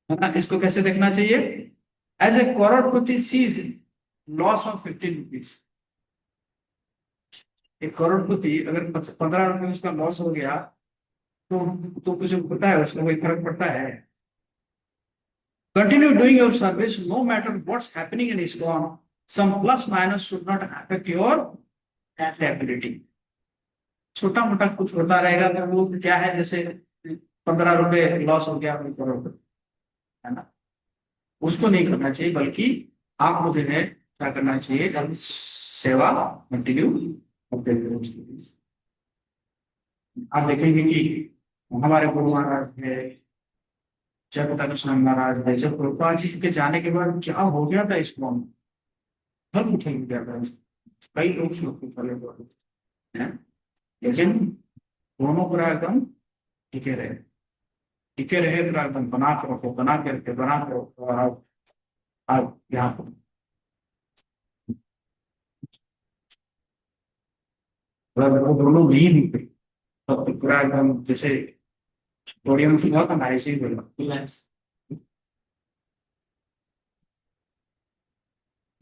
है ना? इसको कैसे देखना चाहिए? As a crorepati sees loss of 15 rupees. एक करोड़पति अगर 15 रुपये उसका लॉस हो गया, तो कुछ होता है, उसका कोई फर्क पड़ता है? Continue doing your service no matter what's happening in ISKCON. Some plus minus should not affect your ability. छोटा मोटा कुछ होता रहेगा तो वो क्या है, जैसे 15 रुपए लॉस हो गया, 15 करोड़, है ना? उसको नहीं करना चाहिए, बल्कि आपको जो है क्या करना चाहिए? सेवा कंटिन्यू करते रहना चाहिए। आप देखेंगे कि हमारे गुरु महाराज है, जगत कृष्ण महाराज है, जब प्रभुपाद जी के जाने के बाद क्या हो गया था इसको, धर्म उठे गया था, कई लोग श्लोक चले गए हैं, लेकिन दोनों पूरा एकदम टिके रहे, टिके रहे, पूरा एकदम बना के रखो, बना के रखे, बना के रखो, और आप यहाँ पर वो दोनों नहीं हुए, तो पूरा एकदम जैसे ऑडियंस हुआ था ना, ऐसे ही बोला।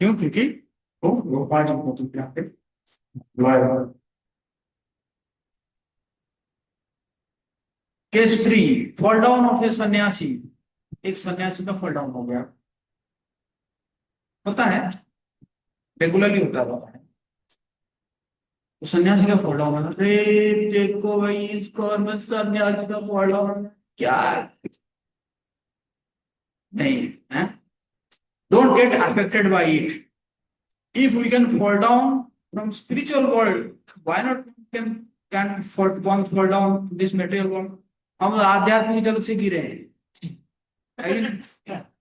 क्यों? क्योंकि वो पांच यहाँ पे केस 3 फॉल डाउन ऑफ ए सन्यासी। एक सन्यासी का फॉल डाउन हो गया, होता है, रेगुलरली होता है। तो सन्यासी का फॉल डाउन है, अरे देखो भाई इस कौर में सन्यासी का फॉल डाउन क्या नहीं है? Don't get affected by it. If we can fall down from spiritual world, why not can fall down this material world? हम आध्यात्मिक जगत से गिरे हैं,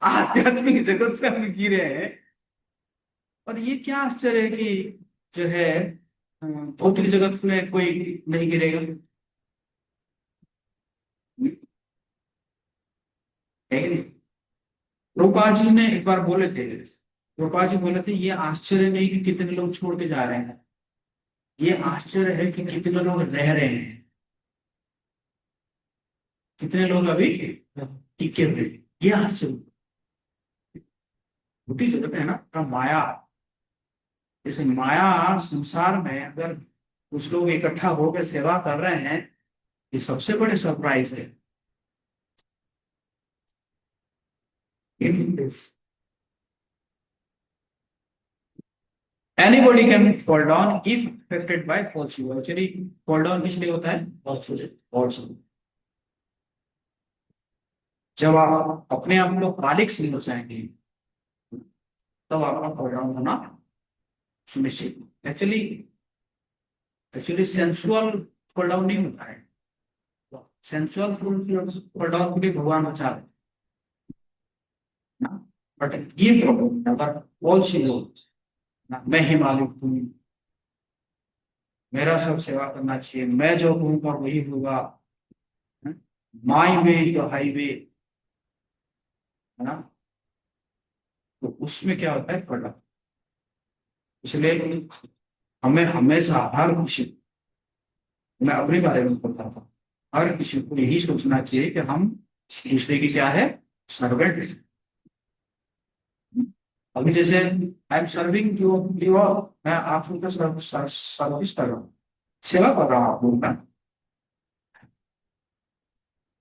आध्यात्मिक जगत से हम गिरे हैं, और ये क्या आश्चर्य है कि जो है भौतिक जगत में कोई नहीं गिरेगा। रूपा जी ने एक बार बोले थे, रूपा जी बोले थे, ये आश्चर्य नहीं कि कितने लोग छोड़ के जा रहे हैं, ये आश्चर्य है कि कितने लोग रह रहे हैं। कितने लोग अभी टिके हुए, ये आश्चर्य होती जरूरत है ना का माया। जैसे माया संसार में अगर कुछ लोग इकट्ठा होकर सेवा कर रहे हैं, ये सबसे बड़े सरप्राइज है। Anybody can fall down if affected by false ego. Actually fall down इसलिए होता है फॉल्स ईगो। जब आप अपने आप को बालिक समझ जाएंगे, तब आपका फॉल डाउन होना सुनिश्चित। Actually actually sensual fall down नहीं होता है। सेंसुअल फॉल डाउन के लिए भगवान बचा रहे हैं। बट ये प्रॉब्लम अगर फॉल्स ईगो, मैं ही मालिक हूँ, मेरा सब सेवा करना चाहिए, मैं जो कहूँगा वही होगा, माई वे जो हाईवे, है ना, तो उसमें क्या होता है फटा। इसलिए हमें हमेशा हर किसी, मैं अपने बारे में बताता था, हर किसी को यही सोचना चाहिए कि हम दूसरे की क्या है, सर्वेंट। अभी जैसे आई एम सर्विंग यू, मैं आप लोग का सर्विस कर रहा हूँ, सेवा कर रहा हूँ आप लोगों का।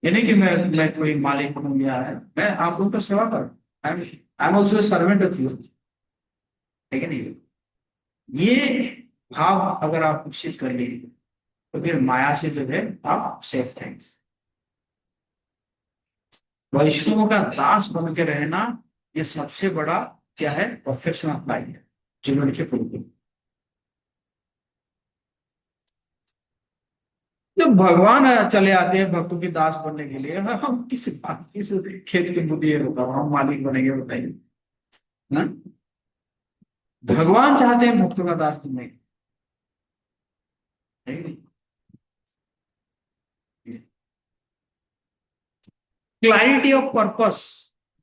ये नहीं कि मैं कोई मालिक बन गया है, मैं आप लोगों का सेवा कर, I am also servant of you. ठीक है नहीं, ये भाव अगर आप विकसित कर लिए, तो फिर माया से जो है आप सेफ रहेंगे। वैष्णवों का दास बन के रहना, ये सबसे बड़ा क्या है, परफेक्शन ऑफ लाइफ है जीवन के पूर्व। जब भगवान चले आते हैं भक्तों के दास बनने के लिए, हम किस बात, किस खेत की बुद्धि है, बताओ हम मालिक बनेंगे, बताइए ना। भगवान चाहते हैं भक्तों का दास बनने के लिए। Clarity of purpose,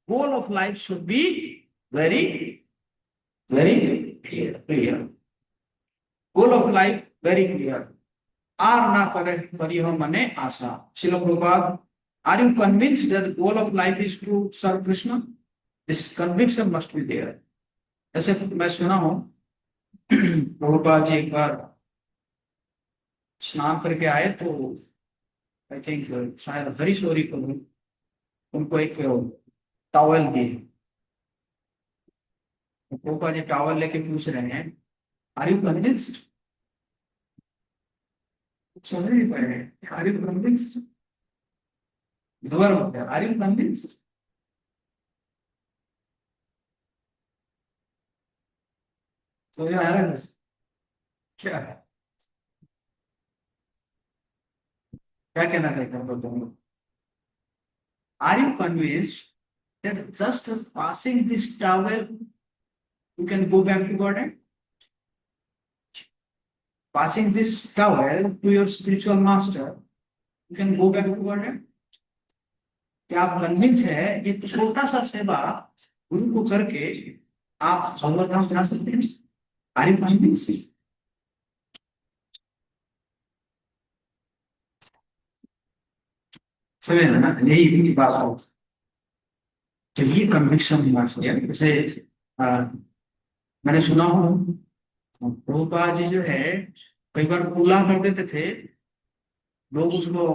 goal of life should be very very clear. Goal of life very clear. आर ना करे करियो मने आशा। Srila Prabhupada, are you convinced that goal of life is to serve Krishna? This conviction must be there. ऐसे मैं सुना हूं, प्रभुपाद जी एक बार स्नान करके आए, तो आई थिंक शायद हरीश्वरी को उनको एक टॉवल दिए। प्रभुपाद जी टॉवल लेके पूछ रहे हैं, आर यू कन्विंस्ड? समझ नहीं पाए, आर यू कन्विंस्ड? दोबारा बोलते हैं, आर यू कन्विंस्ड? तो ये आ रहा है क्या है, क्या कहना चाहते हैं दोनों? Are you convinced that just passing this towel you can go back to God? And passing this towel to your spiritual master, you can go back to God? And क्या आप कन्विंस है ये छोटा सा सेवा गुरु को करके आप भगवत धाम जा सकते हैं? Are you convince? समझ ना, यही इतनी बात हो। तो ये कन्विक्शन होना चाहिए। जैसे मैंने सुना हूँ, प्रभुपाद जी जो है कई बार पूला कर देते थे, लोग उसको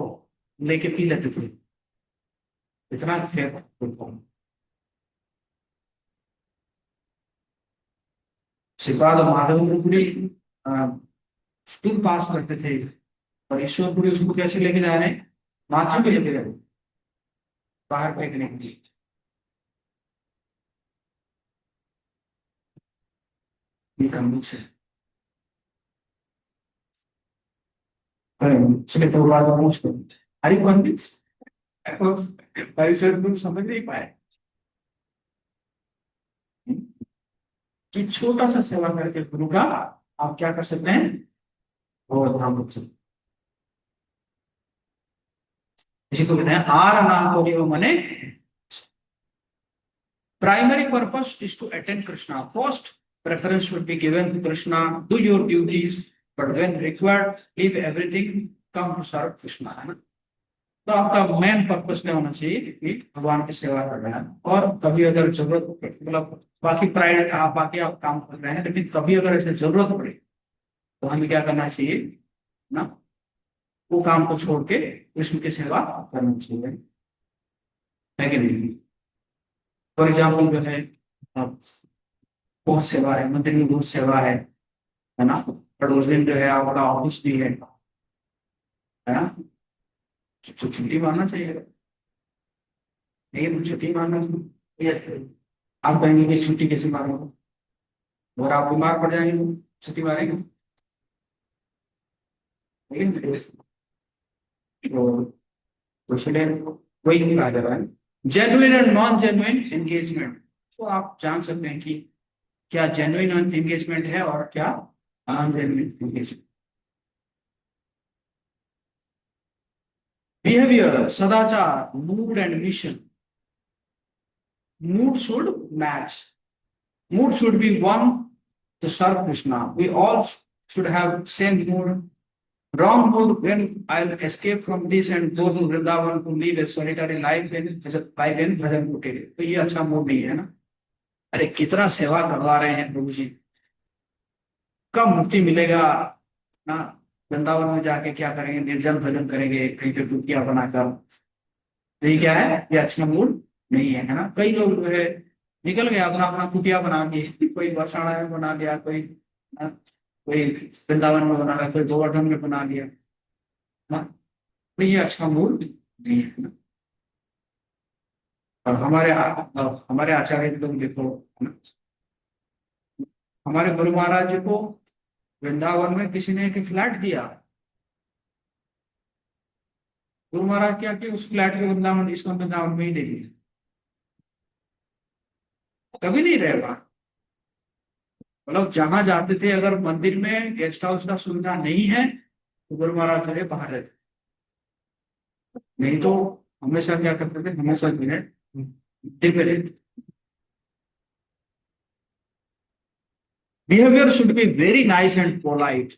लेके पी लेते थे, इतना फेयर। श्रीपाद माधवपुरी स्कूल पास करते थे, और ईश्वरपुरी उसको कैसे लेके जा रहे हैं, माथे पे लेके जा रहे हैं, बाहर फेंकने के लिए। ये कन्विक्स है, इसलिए प्रभुपाद पूछते हैं, आर यू कन्विक्स? हरिश्चंद्र समझ नहीं पाए कि छोटा सा सेवा करके गुरु का आप क्या कर सकते हैं, और धाम रुक सकते हैं। इसी को कहते हैं आर ना करियो मने। Primary purpose is to attend Krishna. First preference should be given to Krishna. Do your duties, but when required, leave everything, come to serve Krishna, है ना। तो आपका मेन पर्पस क्या होना चाहिए कि भगवान की सेवा करना है। और कभी अगर जरूरत मतलब बाकी प्राइवेट आप बाकी आप काम कर रहे हैं, लेकिन कभी अगर ऐसे जरूरत पड़े तो हमें क्या करना चाहिए ना, वो काम को छोड़ के कृष्ण की सेवा करनी चाहिए, है कि नहीं। फॉर एग्जाम्पल जो है अब बहुत सेवा है, मंदिर में बहुत सेवा है ना। पर उस दिन जो है आपका ऑफिस भी है ना, तो छुट्टी मारना चाहिए। लेकिन छुट्टी मारना चाहिए, आप कहेंगे कि छुट्टी कैसे मारूंगा, और आप बीमार पड़ जाएंगे छुट्टी मारेंगे, लेकिन तो इसलिए वही नहीं कहा जा रहा है। Genuine and non genuine engagement, तो आप जान सकते हैं कि क्या जेन्युइन एंगेजमेंट है और क्या नॉन जेन्युइन एंगेजमेंट। बिहेवियर, सदाचार, mood and mission. Mood should match. Mood should be one to serve Krishna. We all should have same mood. Wrong mood when I'll escape from this and go to Vrindavan to live a solitary life in भजन कुटीर, तो ये अच्छा मूड नहीं है ना। अरे कितना सेवा करवा रहे हैं प्रभु जी, कब मुक्ति मिलेगा ना। वृंदावन में जाके क्या करेंगे, निर्जन भजन करेंगे कहीं पे टुटिया बनाकर। तो ये क्या है, ये अच्छा मूड नहीं है ना। कई लोग जो है निकल गया अपना अपना कुटिया बना के, कोई बरसाना में बना लिया, कोई वृंदावन में बना लिया, कोई गोवर्धन में बना लिया ना। तो ये अच्छा मूड नहीं है ना। और हमारे आचार्य जी लोग देखो है ना, हमारे गुरु महाराज जी को वृंदावन में किसी ने एक फ्लैट दिया। गुरु महाराज क्या किए, उस फ्लैट के वृंदावन इसको वृंदावन में ही दे दिया, कभी नहीं रहेगा। मतलब जहां जाते थे अगर मंदिर में गेस्ट हाउस का सुविधा नहीं है तो गुरु महाराज जो है बाहर रहते, नहीं तो हमेशा क्या करते थे, हमेशा जो है मंदिर में रहते। Behaviour should be very nice and polite,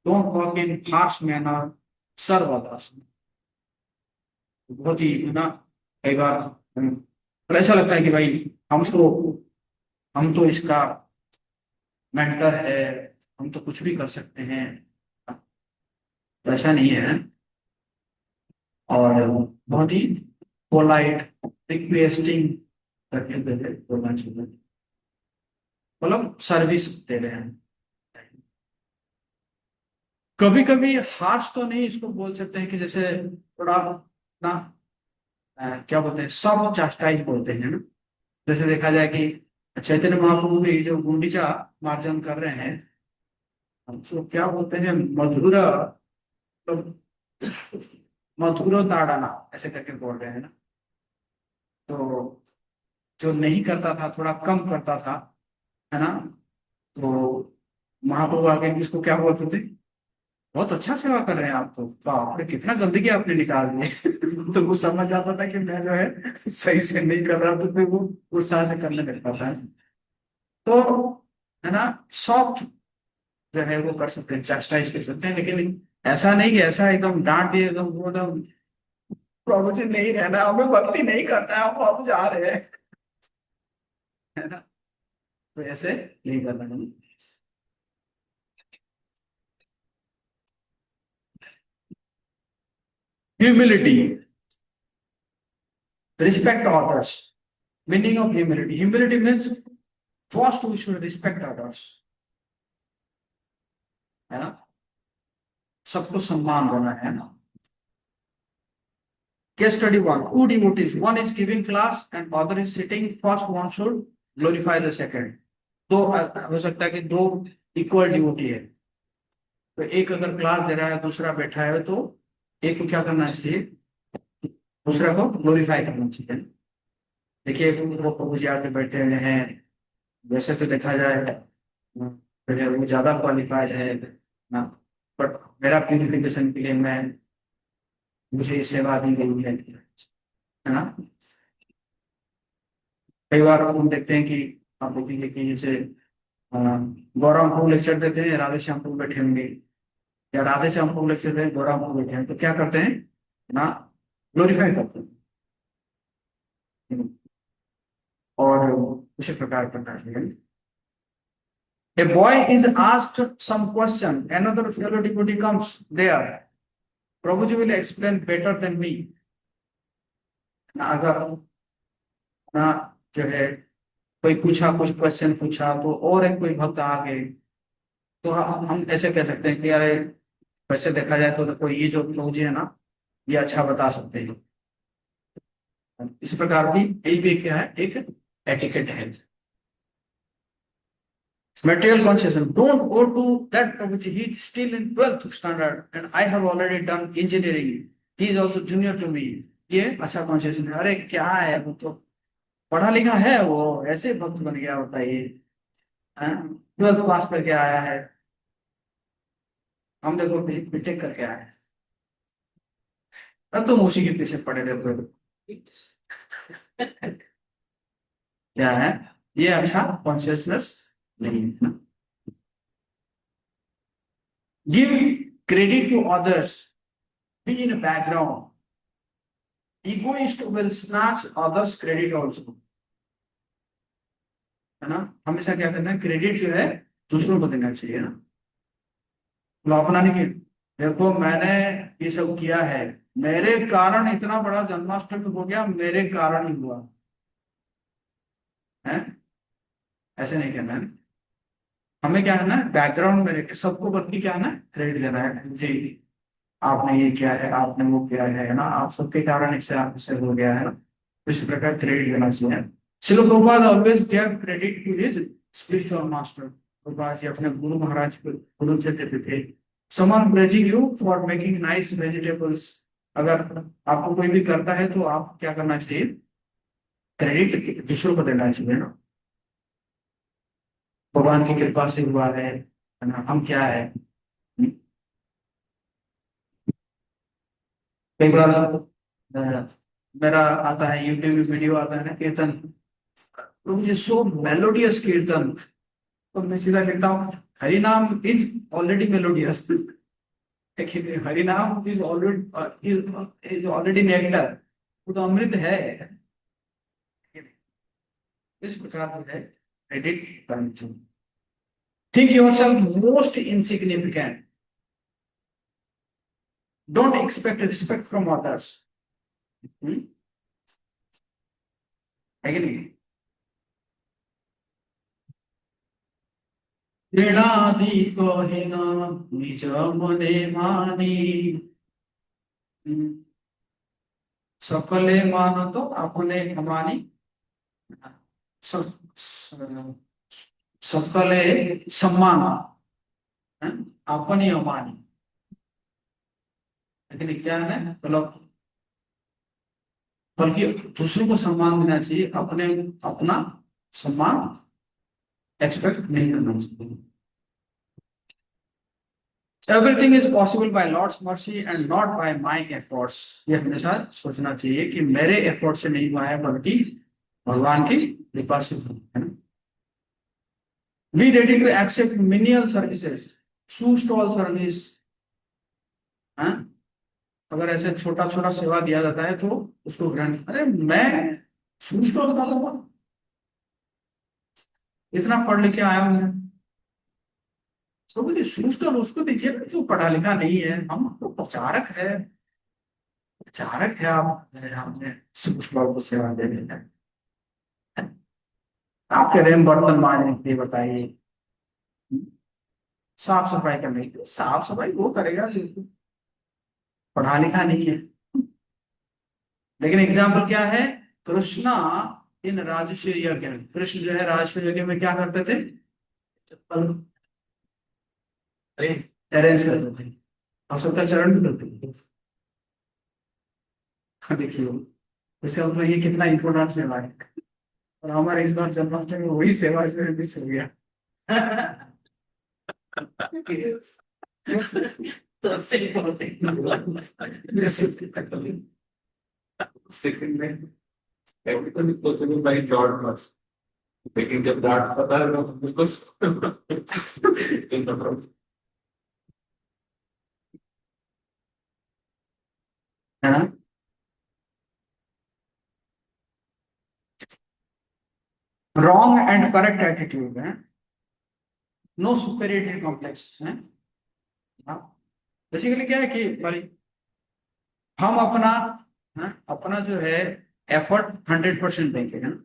don't talk in harsh manner, serve others. बहुत ही है ना, कई बार पर ऐसा लगता है कि भाई हम तो हम तो इसका मेंटर है, हम तो कुछ भी कर सकते हैं, तो ऐसा नहीं है। और बहुत ही पोलाइट रिक्वेस्टिंग करके बोलना चाहिए, मतलब सर्विस दे रहे हैं। कभी कभी हार्श तो नहीं इसको बोल सकते हैं कि जैसे थोड़ा ना क्या बोलते हैं, सब चास्टाइज बोलते हैं ना। जैसे देखा जाए कि चैतन्य महाप्रभु भी जो गुंडीचा मार्जन कर रहे हैं, तो क्या बोलते हैं, मधुर तो मधुरो ताड़ना ऐसे करके बोल रहे हैं ना। तो जो नहीं करता था थोड़ा कम करता था, है ना, तो महाप्रभु आगे इसको क्या बोलते थे, बहुत अच्छा सेवा कर रहे हैं आप, तो बाप रे कितना गंदगी आपने निकाल दी। तो वो समझ आता था कि मैं जो है सही से नहीं कर रहा, तो फिर वो उत्साह से करने लगता था। तो है ना, सॉफ्ट जो है वो कर सकते हैं, चास्टाइज कर सकते हैं, लेकिन ऐसा नहीं कि ऐसा एकदम डांट दिए एकदम वो एकदम प्रभु जी नहीं रहना, हमें भक्ति नहीं करना है, हम अब जा रहे हैं, है ना। तो ऐसे नहीं करना है। Humility, respect orders. Meaning of humility, humility means first we should respect others, है ना, सबको सम्मान देना है ना। Case study one, two devotees, one is giving class and other is sitting. First one should glorify the second. दो हो सकता है कि दो इक्वल ड्यूटी है, तो एक अगर क्लास दे रहा है दूसरा बैठा है, तो एक को क्या करना चाहिए, दूसरा को ग्लोरीफाई करना चाहिए। देखिए वो प्रभु जी आके बैठे हुए हैं, वैसे तो देखा जाए तो है वो ज्यादा क्वालिफाइड है ना, बट मेरा प्यूरिफिकेशन के लिए मैं मुझे ये सेवा दी गई है ना। कई बार हम देखते हैं कि आप देखेंगे कि जैसे गौरव प्रभु लेक्चर देते हैं, राधे श्याम प्रभु बैठे होंगे, या राधे श्याम प्रभु लेक्चर देते हैं, गौरव प्रभु बैठे हैं, तो क्या करते हैं ना, ग्लोरीफाई करते हैं। और उसी प्रकार करना चाहिए। A boy is asked some question, another fellow devotee comes there, Prabhuji will explain better than me। अगर ना जो है कोई पूछा, कुछ क्वेश्चन पूछा, तो और एक कोई भक्त आ गए, तो हम ऐसे कह सकते हैं कि अरे वैसे देखा जाए तो देखो ये जो प्रभु है ना, ये अच्छा बता सकते हैं। इस प्रकार की यही भी क्या है, एक एटिकेट है। Material consciousness. Don't go to that Prabhuji. He is still in 12th standard and I have already done engineering. He is also junior to me. ये अच्छा कॉन्शियस है। अरे क्या है, वो तो पढ़ा लिखा है, वो ऐसे भक्त बन गया होता है ये, 12th पास करके आया है, हम देखो बीटेक करके आए हैं, अब तुम उसी के पीछे पड़े रहते हो। क्या है, ये अच्छा कॉन्शियसनेस नहीं है ना। Give credit to others, be in a background, egoist will snatch others credit also, है ना। हमेशा क्या करना है, क्रेडिट जो है दूसरों को देना चाहिए ना, मतलब अपना नहीं कि देखो मैंने ये सब किया है, मेरे कारण इतना बड़ा जन्माष्टमी हो गया, मेरे कारण ही हुआ है, ऐसे नहीं करना है। हमें क्या करना है, बैकग्राउंड में रहकर सबको बल्कि क्या है ना, क्रेडिट देना है जी, आपने ये किया है, आपने वो किया है ना, आप सबके कारण इससे आपसे हो गया है ना, तो इस प्रकार क्रेडिट देना चाहिए। Srila Prabhupada always gave credit to his spiritual master। Prabhupada ji अपने गुरु महाराज को गुरु कहते थे। Someone praising you for making nice vegetables, अगर आपको कोई भी करता है तो आप क्या करना चाहिए, क्रेडिट दूसरों को देना चाहिए ना, भगवान की कृपा से हुआ है ना, हम क्या है। कई बार मेरा आता है यूट्यूब वीडियो आता है ना कीर्तन, तो मुझे सो मेलोडियस कीर्तन, तो मैं सीधा कहता हूँ हरि नाम इज ऑलरेडी मेलोडियस, लेकिन हरि नाम इज ऑलरेडी नेक्टर, वो तो अमृत है। इस प्रकार जो है क्रेडिट करनी चाहिए। Think yourself most insignificant, don't expect respect from others, है कि नहीं। ऋणादि कहिन निज मने मानी, सकले मान तो अपने हमारी, सकले सम्मान है, अपनी अमानी, लेकिन क्या है ना, मतलब बल्कि दूसरों को सम्मान देना चाहिए, अपने अपना सम्मान एक्सपेक्ट नहीं करना चाहिए। Everything is possible by Lord's mercy and not by my efforts, ये हमेशा सोचना चाहिए कि मेरे एफर्ट से नहीं हुआ है, बल्कि भगवान की कृपा से हुआ है ना। Be ready to accept menial services, shoe stall service, अगर ऐसे छोटा छोटा सेवा दिया जाता है तो उसको ग्रहण, अरे मैं शू स्टॉल का दूंगा, इतना पढ़ लिख के आया हूं, तो मुझे शू स्टॉल उसको दीजिए ना जो पढ़ा लिखा नहीं है, हम तो प्रचारक है, प्रचारक है आप, हमने शू स्टॉल को सेवा देने का। आप कह रहे हैं बर्तन मांजने के लिए, बताइए साफ सफाई करने के लिए, साफ सफाई वो करेगा जो पढ़ा लिखा नहीं है। लेकिन एग्जाम्पल क्या है, कृष्णा इन राजस्व यज्ञ में, कृष्ण जो है राजस्व यज्ञ में क्या करते थे, चप्पल अरेंज करते थे और सबका चरण भी करते थे। हाँ, देखिए वैसे मतलब ये कितना इंपॉर्टेंट सेवा है, और हमारे इस बार जन्माष्टमी में वही सेवा इसमें मिस हो गया। सबसे सेकंड में everything is possible by God first, लेकिन जब डांट पता है ना बिल्कुल है ना। रॉन्ग एंड करेक्ट एटीट्यूड है, नो सुपेरियरिटी कॉम्प्लेक्स है। बेसिकली क्या है कि भाई हम अपना, अपना जो है एफर्ट 100% देंगे, है ना।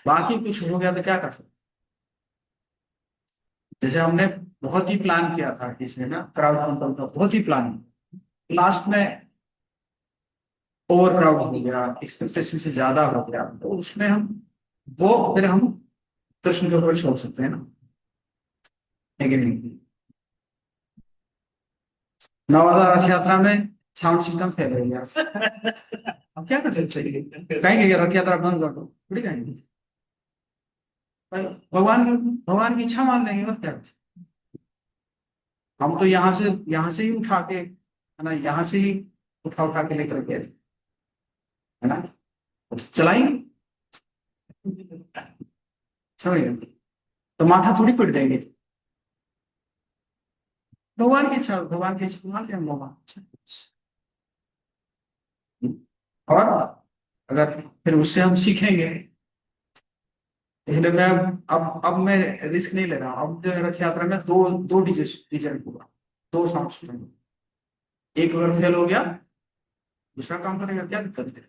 बाकी कुछ हो गया तो क्या कर सकते। जैसे हमने बहुत ही प्लान किया था इसमें ना, क्राउड कंट्रोल का बहुत ही प्लान, लास्ट में ओवर क्राउड हो गया, एक्सपेक्टेशन से ज्यादा हो गया, तो उसमें हम वो फिर हम कृष्ण के ऊपर छोड़ सकते हैं ना, है कि नहीं। नवादा रथ यात्रा में साउंड सिस्टम फेल हो गया, अब क्या कर सकते हैं, कहेंगे कि रथ यात्रा बंद कर दो, थोड़ी कहेंगे। भाई, भगवान की इच्छा मान लेंगे और क्या। हम तो यहाँ से ही उठा के, है ना, यहाँ से ही उठा उठा के लेकर गए थे, है ना, तो चलाएंगे, समझ गए, तो माथा थोड़ी पीट देंगे। भगवान की इच्छा मान लें हम भगवान की इच्छा। और अगर फिर उससे हम सीखेंगे, इसलिए मैं अब मैं रिस्क नहीं ले रहा हूँ। अब जो है रथ यात्रा में दो दो डीजे डीजे होगा, दो साउंड सिस्टम, एक अगर फेल हो गया दूसरा काम करेगा, क्या दिक्कत है।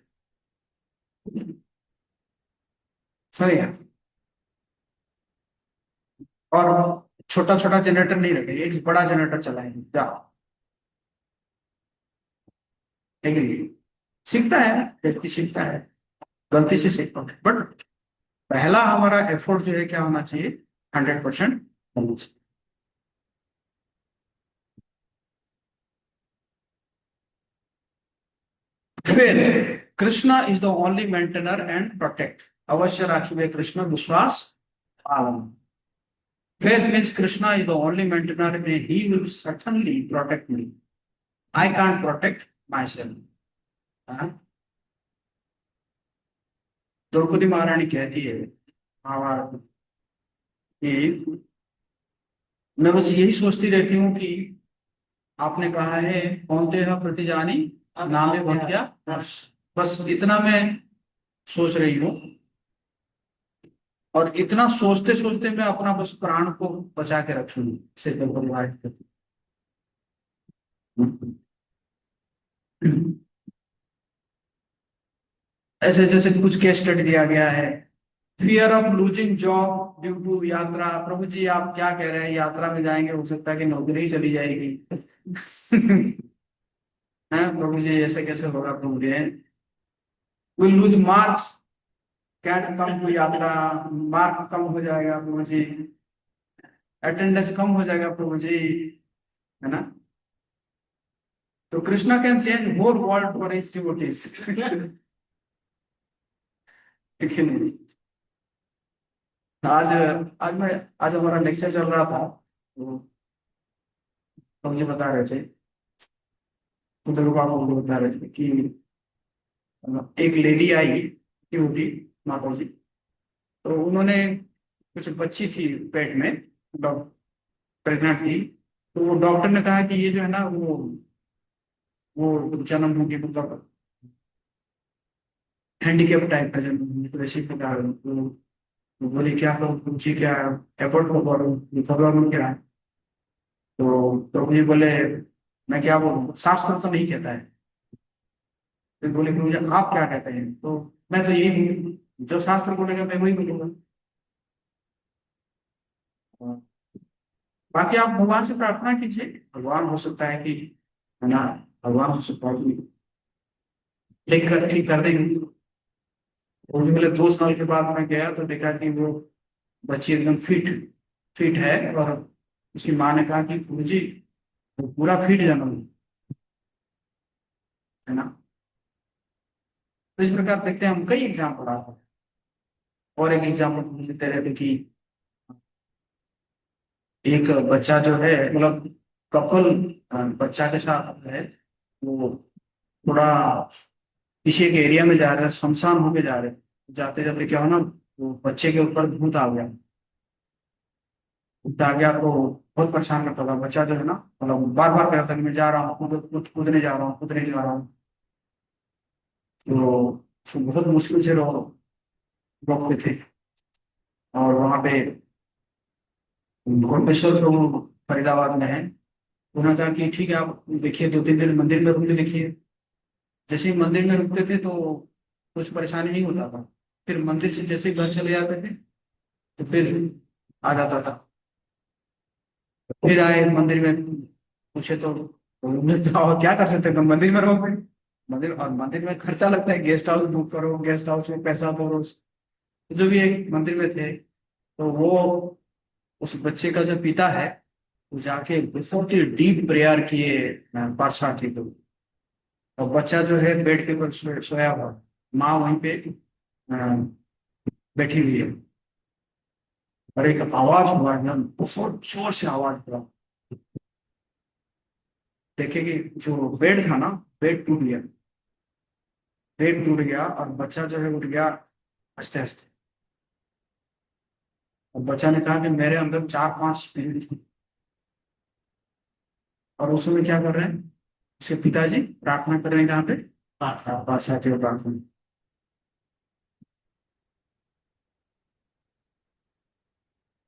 सही है। और छोटा छोटा जनरेटर नहीं रखेंगे, एक बड़ा जनरेटर चलाएंगे क्या, है कि नहीं? सीखता है, व्यक्ति सीखता है, गलती से सीखता है, बट पहला हमारा एफर्ट जो है क्या होना चाहिए, 100% होना चाहिए। फिर Krishna is the only maintainer and protect, अवश्य राखिबे कृष्ण विश्वास पालन। Faith means Krishna is the only maintainer and he will certainly protect me. I can't protect myself. हाँ? द्रौपदी महारानी कहती है महाभारत कि मैं बस यही सोचती रहती हूँ कि आपने कहा है कौन्तेय प्रतिजानी नामे भक्त्या, बस बस इतना मैं सोच रही हूँ, और इतना सोचते सोचते मैं अपना बस प्राण को बचा के रखी हूँ, से द्रौपदी महारानी कहती है। ऐसे जैसे कुछ केस स्टडी दिया गया है, fear of losing job due to yatra, prabhu जी आप क्या कह रहे हैं, यात्रा में जाएंगे हो सकता है कि नौकरी ही चली जाएगी। है प्रभु जी, ऐसे कैसे होगा Prabhu ji, will lose marks, can't come to yatra, mark कम हो जाएगा प्रभु जी, अटेंडेंस कम हो जाएगा प्रभु जी, है ना। तो Krishna can change whole world for his devotees. लेकिन आज आज मैं आज हमारा लेक्चर चल रहा था, तो मुझे बता रहे थे, उधर बाबा मुझे बता रहे थे कि एक लेडी आई ड्यूटी, माता जी, तो उन्होंने कुछ बच्ची थी पेट में, प्रेग्नेंट थी, तो वो डॉक्टर ने कहा कि ये जो है ना वो जन्म होगी, मतलब हैंडीकेप टाइप का जन्म होगी, तो ऐसे प्रकार तो बोली क्या करो पूछी, क्या एफर्ट को करो, प्रॉब्लम क्या है। तो मुझे बोले मैं क्या बोलूँ, शास्त्र तो नहीं कहता है। फिर बोले कि मुझे आप क्या कहते हैं, तो मैं तो यही बोलूँ, जो शास्त्र बोलेगा मैं वही बोलूंगा। बाकी आप भगवान से प्रार्थना कीजिए, भगवान हो सकता है कि, है ना, भगवान हो सकता है कि ठीक कर देंगे। और जो मेरे 2 साल के बाद मैं गया तो देखा कि वो बच्ची एकदम फिट फिट है, और उसकी माँ ने कहा कि गुरु जी वो पूरा फिट जन्म है ना। तो इस प्रकार देखते हैं हम कई एग्जाम्पल आते हैं। और एक एग्जाम्पल मुझे दे रहे थे कि एक बच्चा जो है, मतलब कपल बच्चा के साथ है, वो थोड़ा किसी एक एरिया में जा रहे हैं, शमशान होके जा रहे हैं, जाते जाते क्या हो ना, वो बच्चे के ऊपर भूत आ गया। भूत आ गया तो बहुत परेशान करता था बच्चा जो है ना, मतलब बार बार कहता था कि मैं जा रहा हूँ, कूदने जा रहा हूँ, कूदने जा रहा हूँ। तो उसको बहुत मुश्किल से रोकते थे। और वहां पे घोटेश्वर तो फरीदाबाद में है। उन्होंने कहा कि ठीक है आप देखिए, 2-3 दिन मंदिर में रुक के देखिए। जैसे ही मंदिर में रुकते थे तो कुछ परेशानी नहीं होता था। फिर मंदिर से जैसे ही घर चले जाते थे तो फिर आ जाता था। फिर आए मंदिर में, पूछे तो और क्या कर सकते थे, मंदिर में रहोगे। मंदिर, और मंदिर में खर्चा लगता है, गेस्ट हाउस बुक करो, गेस्ट हाउस में पैसा दो रोज। जो भी एक मंदिर में थे, तो वो उस बच्चे का जो पिता है, वो जाके बहुत ही डीप प्रेयर किए पातशाह जी को। और बच्चा जो है बेड के ऊपर सोया हुआ, माँ वहीं पे अ, बैठी हुई है। और एक आवाज हुआ एकदम, बहुत जोर से आवाज हुआ। देखे कि जो बेड था ना, बेड टूट गया। बेड टूट गया और बच्चा जो है उठ गया आस्ते आस्ते। और बच्चा ने कहा कि मेरे अंदर 4-5 स्पिरिट थी। और उस समय क्या कर रहे हैं, उसके पिताजी प्रार्थना कर रहे हैं कहाँ पे, बादशाह के प्रार्थना।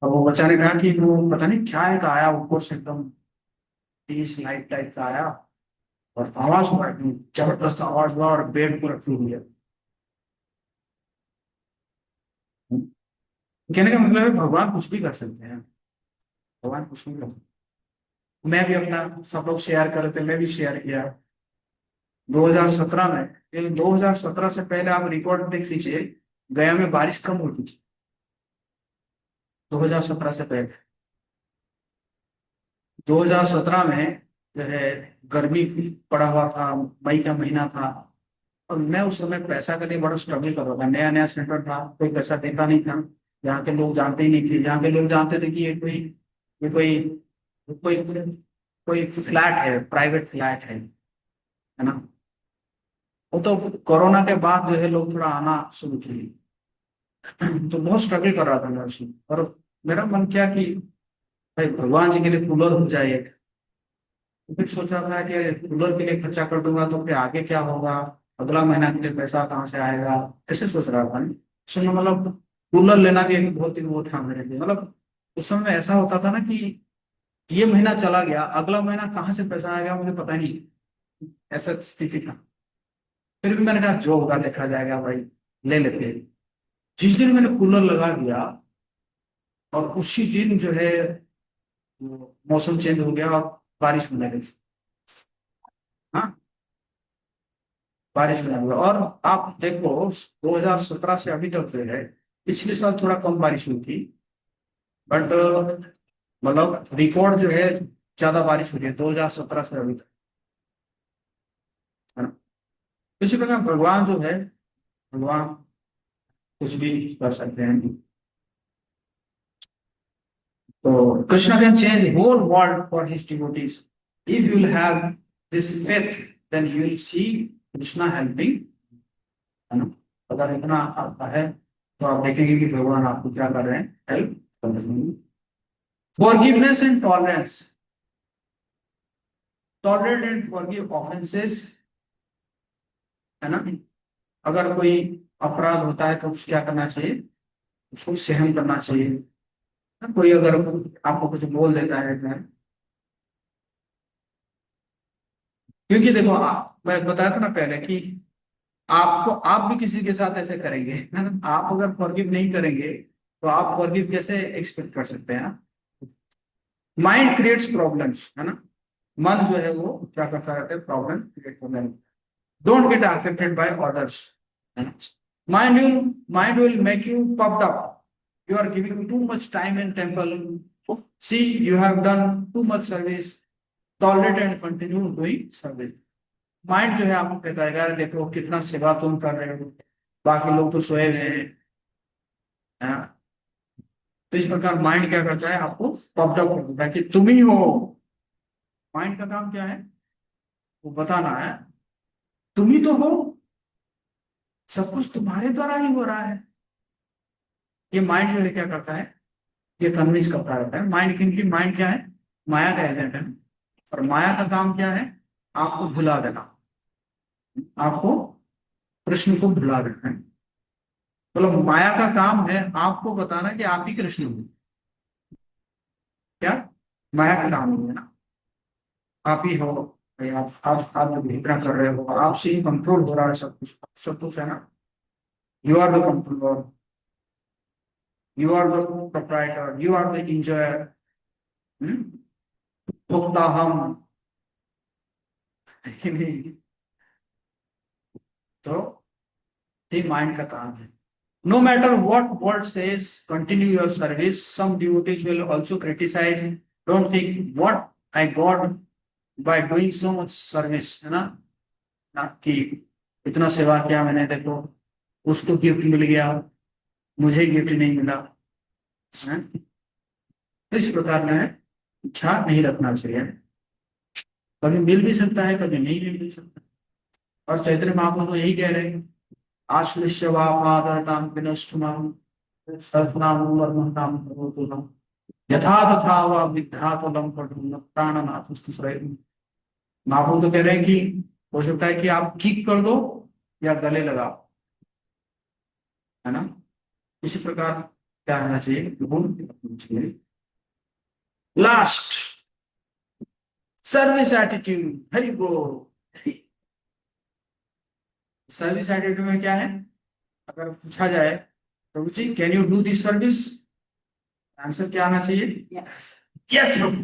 और वो बच्चा ने कहा कि वो पता नहीं क्या एक आया ऊपर से, एकदम तेज लाइट टाइप का आया। और आवाज हुआ, एकदम जबरदस्त आवाज हुआ और बेड पूरा टूट गया। कहने का मतलब है भगवान कुछ भी कर सकते हैं। भगवान कुछ भी कर सकते हैं। मैं भी अपना, सब लोग शेयर कर रहे थे, मैं भी शेयर किया 2017 में। लेकिन 2017 से पहले आप रिकॉर्ड देख लीजिए, गया में बारिश कम होती थी 2017 से पहले। 2017 में जो है गर्मी पड़ा हुआ था, मई का महीना था। और मैं उस समय पैसा के लिए बड़ा स्ट्रगल कर रहा था, नया नया सेंटर था, कोई पैसा देता नहीं था। यहाँ के लोग जानते ही नहीं थे, यहाँ के लोग जानते थे कि ये कोई कोई कोई फ्लैट है, प्राइवेट फ्लैट है ना। वो तो कोरोना के बाद जो है लोग थोड़ा आना शुरू किए। तो बहुत स्ट्रगल कर रहा था मैं उसमें। और मेरा मन किया कि भाई भगवान जी के लिए कूलर हो जाए। तो फिर सोच रहा था कि कूलर के लिए खर्चा कर दूंगा तो फिर आगे क्या होगा, अगला महीना के लिए पैसा कहाँ से आएगा, ऐसे सोच रहा था। सुनो, मतलब कूलर लेना भी एक बहुत ही वो था मेरे लिए। मतलब उस समय ऐसा होता था ना कि ये महीना चला गया, अगला महीना कहाँ से पैसा आएगा मुझे पता नहीं, ऐसा स्थिति था। फिर भी मैंने कहा जो होगा देखा जाएगा भाई, ले लेते हैं। जिस दिन मैंने कूलर लगा दिया, और उसी दिन जो है वो मौसम चेंज हो गया और बारिश होने लगी। हाँ, बारिश होने लगी। और आप देखो 2017 से अभी तक जो है, पिछले साल थोड़ा कम बारिश हुई थी, बट मतलब रिकॉर्ड जो है ज्यादा बारिश हुई है 2017 से अभी तक, है ना। इसी प्रकार भगवान जो है, भगवान कुछ भी कर सकते हैं। तो Krishna can change whole world for his devotees if you will have this faith, then you will see Krishna helping, है ना। अगर इतना आपका है तो आप देखेंगे कि भगवान आपको क्या कर रहे हैं, हेल्प कर रहे हैं। Forgiveness and tolerance, tolerate and forgive offences, है ना। अगर कोई अपराध होता है तो उसको क्या करना चाहिए, उसको सहन करना चाहिए। कोई अगर आपको कुछ बोल देता है क्योंकि देखो मैं बताया था ना पहले कि आपको, आप भी किसी के साथ ऐसे करेंगे, है ना। आप अगर फॉरगिव नहीं करेंगे तो आप फॉरगिव कैसे एक्सपेक्ट कर सकते हैं। माइंड क्रिएट्स प्रॉब्लम्स, है ना। मन जो है वो क्या करता रहता है, प्रॉब्लम क्रिएट करता है। Don't get affected bye orders, है ना। Mind will make you popped up, you are giving too much time in temple, see you have done too much service, tolerate and continue doing service। Mind जो है आपको कहता है यार देखो कितना सेवा तुम कर रहे हो, बाकी लोग तो सोए हुए हैं, है ना। तो इस प्रकार माइंड क्या करता है, आपको पॉप्ड अप कर देता है कि तुम ही हो। माइंड का काम क्या है, वो बताना है तुम ही तो हो, सब कुछ तुम्हारे द्वारा ही हो रहा है। ये माइंड जो है क्या करता है, ये कन्विंस करता रहता है माइंड, क्योंकि माइंड क्या है, माया का एजेंट है। और माया का काम क्या है, आपको भुला देना, आपको कृष्ण को भुला देना है। मतलब माया का काम है आपको बताना कि आप ही कृष्ण हो। क्या? माया का काम नहीं है ना, आप ही हो भाई, आप जो इतना कर रहे हो आपसे ही कंट्रोल हो रहा है सब कुछ, सब कुछ है ना। You are the controller, you are the proprietor, you are the enjoyer, भोक्ता हम, है कि नहीं? तो ये माइंड का काम है। No matter what world says, continue your service. Some devotees will also criticize. Don't think what I got by doing so much service, है ना कि इतना सेवा किया मैंने, देखो उसको गिफ्ट मिल गया, मुझे गिफ्ट नहीं मिला, है। तो इस प्रकार में इच्छा नहीं रखना चाहिए। कभी मिल भी सकता है, कभी नहीं भी मिल सकता। और चैतन्य महाप्रभु यही कह रहे हैं, आश्लिष्य वा पादरताम विनष्टुमाम सतनाम वर्मताम करोतु यथा तथा व विद्यातुलम पठुम प्राणनाथ स्तुति। महाप्रभु तो कह रहे हैं कि हो सकता है कि आप किक कर दो या गले लगाओ, है ना। इसी प्रकार क्या होना चाहिए, गुण रखना चाहिए। लास्ट, सर्विस एटीट्यूड, हरि बोल। सर्विस एटीट्यूड में क्या है, अगर पूछा जाए Prabhu ji can you do this service, answer क्या आना चाहिए? Yes Prabhu,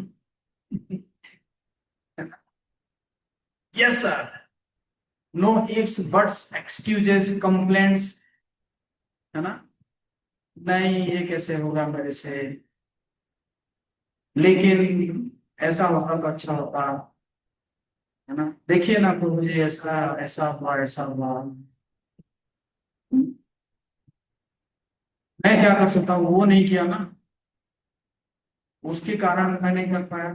yes sir, no ifs buts excuses complaints, है ना। नहीं ये कैसे होगा मेरे से, लेकिन ऐसा होगा तो अच्छा होगा, है ना। देखिए ना प्रभु जी ऐसा ऐसा हुआ, ऐसा हुआ, मैं क्या कर सकता हूँ, वो नहीं किया ना, उसके कारण मैं नहीं कर पाया।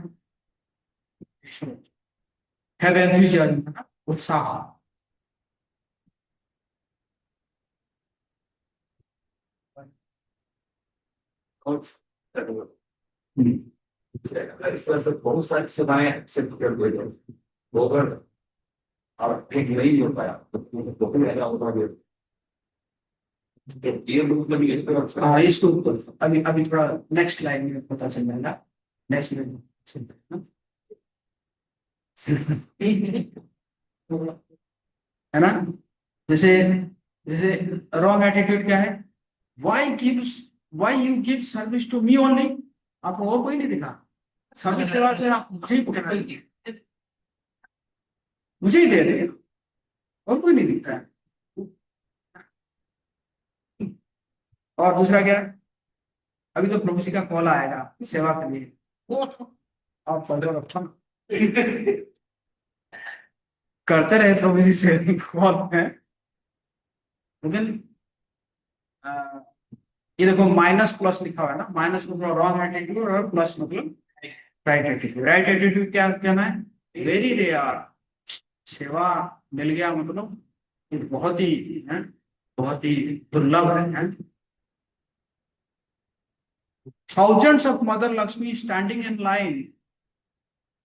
हैव एंथुसियाज्म, है ना, उत्साह। और इस तरह से बहुत सारी सेवाएं एक्सेप्ट कर दी गई, वो अगर आप ठीक नहीं हो पाया तो फिर ऐसा होता है कि ये रूप में भी एक तरफ हाँ इसको अभी अभी थोड़ा नेक्स्ट लाइन में पता चल जाएगा, नेक्स्ट में है ना। जैसे जैसे रॉन्ग एटीट्यूड क्या है, why gives, why you give service to me only, आपको और कोई नहीं दिखा, सर्विस के बाद आप मुझे ही पकड़ा, मुझे ही दे रहे, और कोई नहीं दिखता है। और दूसरा क्या है, अभी तो प्रभु जी का कॉल आएगा सेवा के लिए, आप पढ़ो रखो, करते रहे प्रभु जी से कॉल है, लेकिन अ, ये देखो माइनस प्लस लिखा हुआ है ना, माइनस मतलब रॉन्ग एटीट्यूड और प्लस मतलब राइट एटीट्यूड। राइट एटीट्यूड क्या कहना है, वेरी रेयर, सेवा मिल गया मतलब ये बहुत ही है, बहुत ही दुर्लभ है। Thousands of mother Lakshmi standing in line,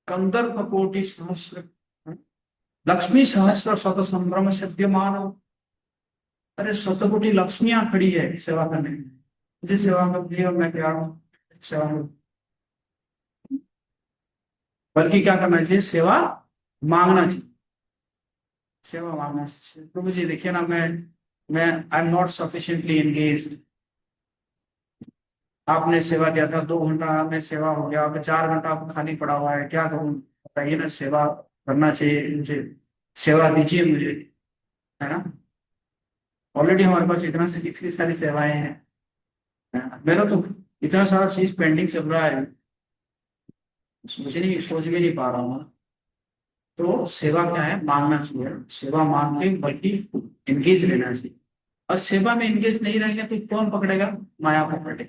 कंदर्प कोटि सहस्र, लक्ष्मी सहस्र शत संभ्रम सद्यमान, अरे शतकोटि लक्ष्मियां खड़ी है सेवा करने, मुझे सेवा में प्रिय और मैं प्यार हूँ सेवा में। बल्कि क्या करना चाहिए, सेवा मांगना चाहिए, सेवा मांगना चाहिए। प्रभु जी देखिए ना, मैं I am not sufficiently engage, आपने सेवा किया था 2 घंटा में सेवा हो गया, अब 4 घंटा खाली पड़ा हुआ है, क्या करूं बताइए ना, सेवा करना चाहिए मुझे, सेवा दीजिए मुझे, है ना। ऑलरेडी हमारे पास इतनी सारी सेवाएं हैं, है ना? मेरा तो इतना सारा चीज पेंडिंग चल रहा है, सोच भी नहीं पा रहा हूँ। तो सेवा क्या है, मांगना चाहिए, सेवा मांग के बल्कि इंगेज रहना चाहिए। और सेवा में इंगेज नहीं रहेंगे तो कौन पकड़ेगा, माया पकड़ेगा,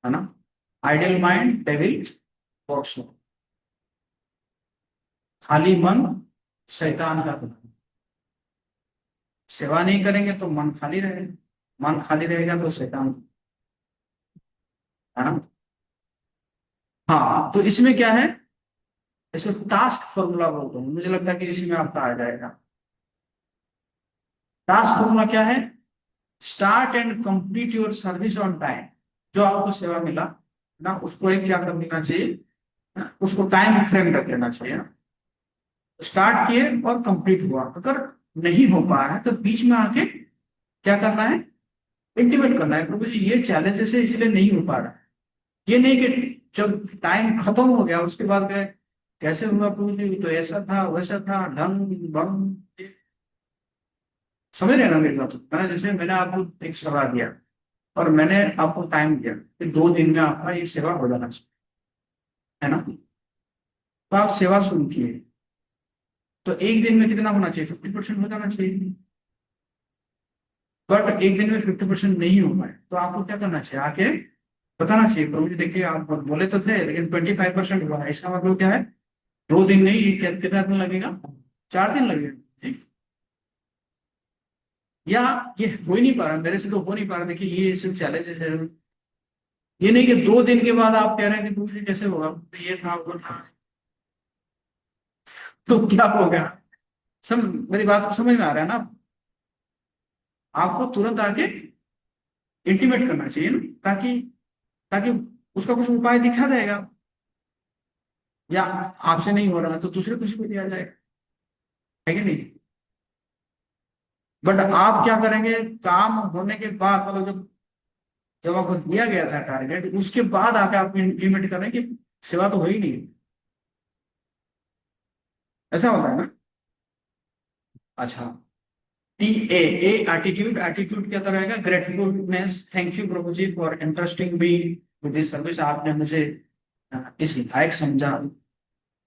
है ना। आइडियल माइंड डेविल वर्क्स, खाली मन शैतान का बना। सेवा नहीं करेंगे तो मन खाली रहेगा, मन खाली रहेगा तो शैतान, है ना। हाँ तो इसमें क्या है, इसमें टास्क फॉर्मूला बोलते हैं, मुझे लगता है कि इसी में आपका आ जाएगा। टास्क फॉर्मूला क्या है, start and complete your service on time. जो आपको सेवा मिला ना, उसको एक क्या कर देना चाहिए ना, उसको टाइम फ्रेम रख लेना चाहिए ना। स्टार्ट किए और कंप्लीट हुआ, अगर नहीं हो पा रहा है तो बीच में आके क्या करना है, इंटीमेट करना है प्रभु जी ये चैलेंजेस है इसलिए नहीं हो पा रहा। ये नहीं कि जब टाइम खत्म हो गया उसके बाद गए कैसे हुआ प्रभु जी, तो ऐसा था वैसा था ढंग भंग। समझ रहे हैं ना मेरी बात? मैं जैसे मैंने आपको एक सलाह दिया और मैंने आपको टाइम दिया कि 2 दिन में आपका ये सेवा हो जाना चाहिए, है ना? तो आप सेवा शुरू किए, तो एक दिन में कितना होना चाहिए, 50% हो जाना चाहिए। बट एक दिन में 50% नहीं हो पाए तो आपको क्या करना चाहिए, आके बताना चाहिए प्रभु जी देखिए आप बोले तो थे लेकिन 25% हुआ है। इसका मतलब क्या है, 2 दिन नहीं, ये कितना दिन लगेगा, 4 दिन लगेगा। ठीक, या ये हो ही नहीं पा रहा, मेरे से तो हो नहीं पा रहा, देखिए ये सिर्फ चैलेंजेस है। ये नहीं कि 2 दिन के बाद आप कह रहे हैं कि प्रभु जी कैसे होगा, तो ये था वो था, तो क्या होगा? मेरी बात को समझ में आ रहा है ना? आपको तुरंत आके इंटीमेट करना चाहिए ना, ताकि ताकि उसका कुछ उपाय दिखा जाएगा, या आपसे नहीं हो रहा तो दूसरे किसी को दिया जाएगा, है कि नहीं? बट आप क्या करेंगे, काम होने के बाद मतलब जब जब आपको दिया गया था टारगेट उसके बाद आके आप इम्प्लीमेंट करें कि सेवा तो हो ही नहीं, ऐसा होता है ना? अच्छा, T A A attitude, attitude क्या रहेगा, gratefulness, thank you prabhu ji for interesting me with this service. आपने मुझे इस लायक समझा,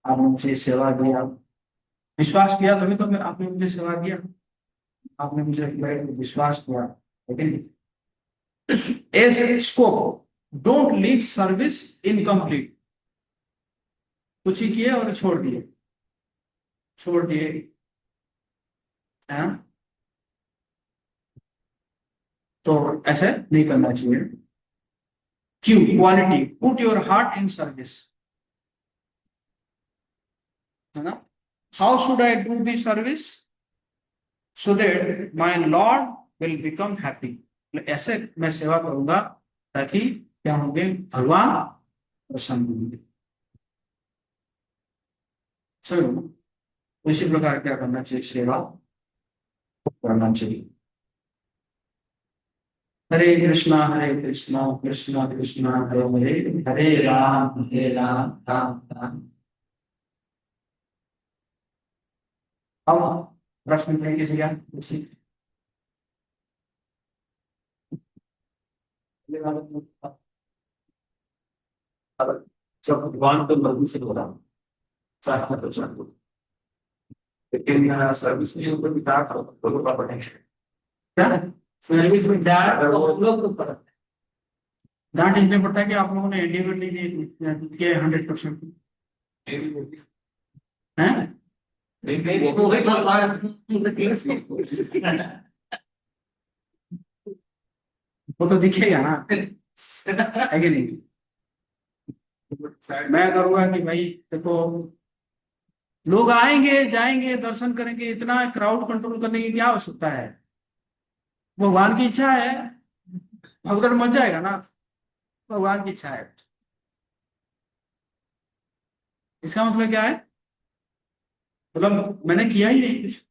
आपने मुझे सेवा दिया, विश्वास किया तभी तो मैं आपने मुझे सेवा दिया, आपने मुझे विश्वास दिया, लेकिन as scope, don't leave service incomplete. कुछ ही किए और छोड़ दिए, छोड़ दिए, है? तो ऐसे नहीं करना चाहिए। Q, quality, put your heart in service, है ना? How should I do the service so that my lord will become happy. ऐसे मैं सेवा करूंगा ताकि क्या होंगे, भगवान प्रसन्न होंगे। समझो, उसी प्रकार क्या करना चाहिए, सेवा करना चाहिए। हरे कृष्णा कृष्णा कृष्णा हरे हरे, हरे राम राम राम। अब प्रश्न है किसी का, किसी अब जब भगवान तो मर्जी से बोला चाहता तो चाहता, लेकिन सर्विस में ऊपर भी डाक बोलो का पोटेंशियल क्या है, सर्विस में डाक तो हम लोग को पता डांट इसलिए पड़ता है कि आप लोगों ने एंडेवर नहीं किया 100%, है? वो तो दिखेगा ना, है कि नहीं? मैं करूंगा कि भाई देखो, लोग आएंगे जाएंगे दर्शन करेंगे, इतना क्राउड कंट्रोल करने की क्या आवश्यकता है? भगवान की इच्छा है, भगदड़ मच जाएगा ना, भगवान की इच्छा है। इसका मतलब क्या है, मतलब मैंने किया ही नहीं कुछ,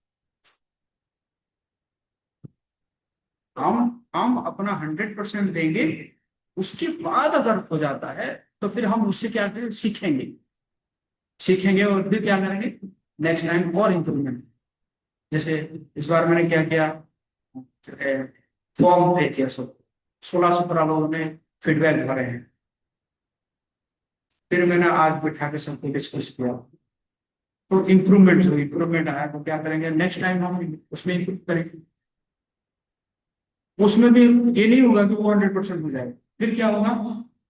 हम अपना 100% देंगे, उसके बाद अगर हो जाता है तो फिर हम उससे क्या करें, सीखेंगे, सीखेंगे और फिर क्या करेंगे, नेक्स्ट टाइम और इम्प्रूवमेंट। जैसे इस बार मैंने क्या किया, जो है फॉर्म पे किया, सब 16-17 लोगों ने फीडबैक भरे हैं, फिर मैंने आज बिठा के सबको डिस्कस किया, तो इम्प्रूवमेंट आया, तो क्या करेंगे नेक्स्ट टाइम हम उसमें इम्प्रूव करेंगे। उसमें भी ये नहीं होगा कि वो 100% हो जाएगा, फिर क्या होगा,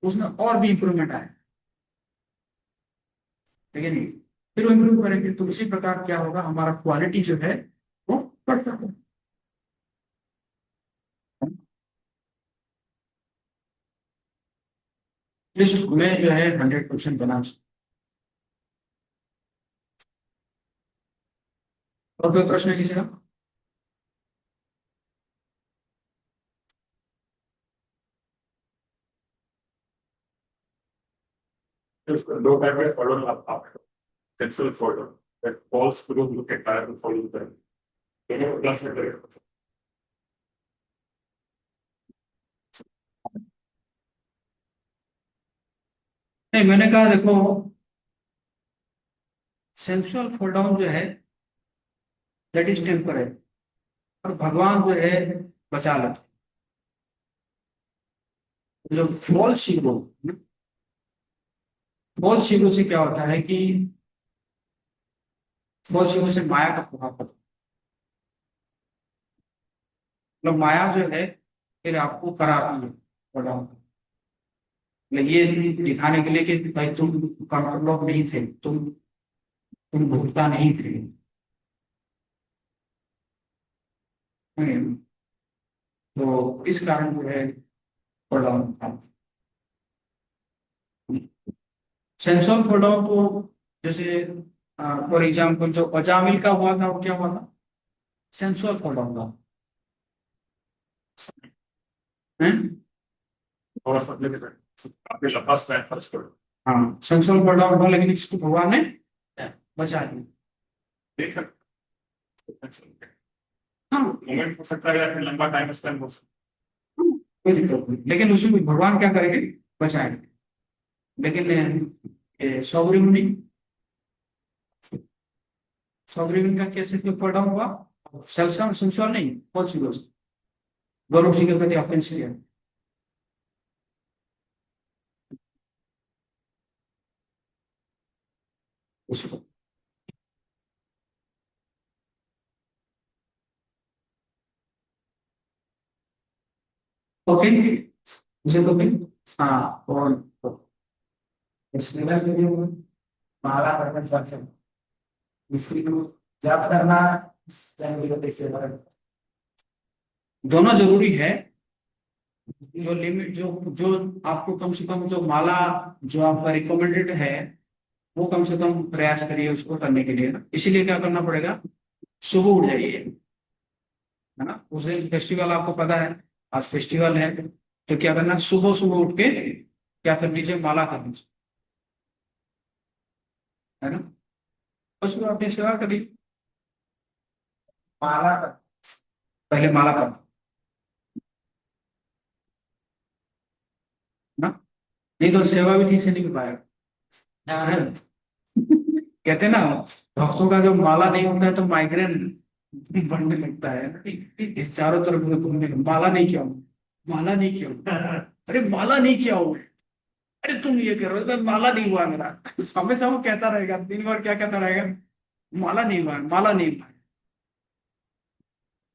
उसमें और भी इम्प्रूवमेंट आए, ठीक है नहीं, फिर वो इम्प्रूव करेंगे, तो इसी प्रकार क्या होगा, हमारा क्वालिटी जो है वो बढ़ता है। लिस्ट में जो है 100% बना। और कोई प्रश्न है किसी का? If the low vibrate follow up central follow that falls through look at parallel follow them. Plus the नहीं, मैंने कहा देखो, सेंसुअल फॉल डाउन जो है दैट इज टेम्पररी, और भगवान जो है बचा लेते हैं। जो फॉल्स ईगो, फॉल्स ईगो से क्या होता है कि फॉल्स ईगो से माया का प्रभाव पड़ता है। मतलब माया जो है फिर आपको कराती है fall down। मतलब ये दिखाने के लिए कि भाई तुम कंट्रोल नहीं थे, तुम भूलता नहीं थे। हम्म, तो इस कारण जो है fall down था। सेंसुअल fall down तो जैसे फॉर एग्जाम्पल जो अजामिल का हुआ था वो क्या हुआ था, सेंसुअल fall down था। हैं? और सब लेके आपके लंबा स्पैन फर्स्ट करो हाँ, सेंसुअल fall down हुआ, लेकिन इसको भगवान ने बचा दिया। देखा हाँ, मोमेंट हो सकता है या फिर लंबा टाइम स्पेंड हो सकता कोई दिक्कत नहीं, लेकिन उसमें भगवान क्या करेंगे, बचाएंगे। लेकिन सौगरी मुनि, सौगरी मुनि का कैसे क्यों पड़ा हुआ, सेल्सम सेंसुअल नहीं, बहुत सी दोस्त गौरव जी के प्रति ऑफेंस किया। उसको ओके, उसे तो फिर हाँ, और इसलिए मैं भी हूँ, माला करना चाहते हैं, इसलिए जब करना से दोनों जरूरी है। जो लिमिट जो जो आपको कम से कम जो माला जो आपका रिकमेंडेड है वो कम से कम प्रयास करिए उसको करने के लिए ना। इसीलिए क्या करना पड़ेगा, सुबह उठ जाइए, है ना। उस दिन फेस्टिवल आपको पता है, आज फेस्टिवल है, तो क्या करना, सुबह सुबह उठ के क्या कर लीजिए, माला कर लीजिए, है ना। उसमें अपनी सेवा करिए, माला कर, पहले माला कर, ना, नहीं तो सेवा भी ठीक से नहीं हो पाएगा, है ना? कहते हैं ना, भक्तों का जब माला नहीं होता है तो माइग्रेन बढ़ने लगता है, इस चारों तरफ में घूमने का, माला नहीं किया हूं, माला नहीं किया हूं, अरे माला नहीं किया हूं, अरे तुम ये कह रहे हो, माला नहीं हुआ मेरा, हमेशा वो कहता रहेगा, दिन भर क्या कहता रहेगा, माला नहीं हुआ, माला नहीं हुआ।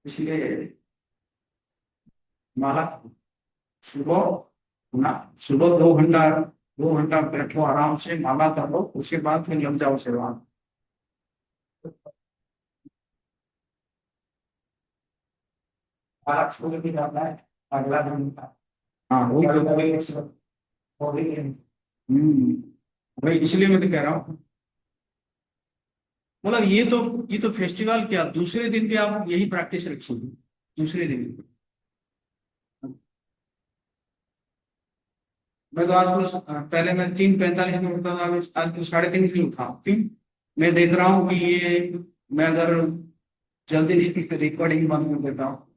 इसलिए माला सुबह ना, सुबह 2 घंटा, 2 घंटा बैठो आराम से, माला कर लो, उसके बाद फिर लग जाओ सेवा। माला छोड़ भी जाता है अगला दिन का। हाँ, वही वही हम्म, वही इसलिए मैं तो कह रहा हूँ, मतलब ये तो फेस्टिवल क्या, दूसरे दिन भी आप यही प्रैक्टिस रखिए, दूसरे दिन। मैं तो आज पहले मैं 3:45 में उठता था, आज तो 3:30 बजे उठा हूँ। क्यों, मैं देख रहा हूँ कि ये, मैं अगर जल्दी नहीं रिकॉर्डिंग बंद कर देता हूँ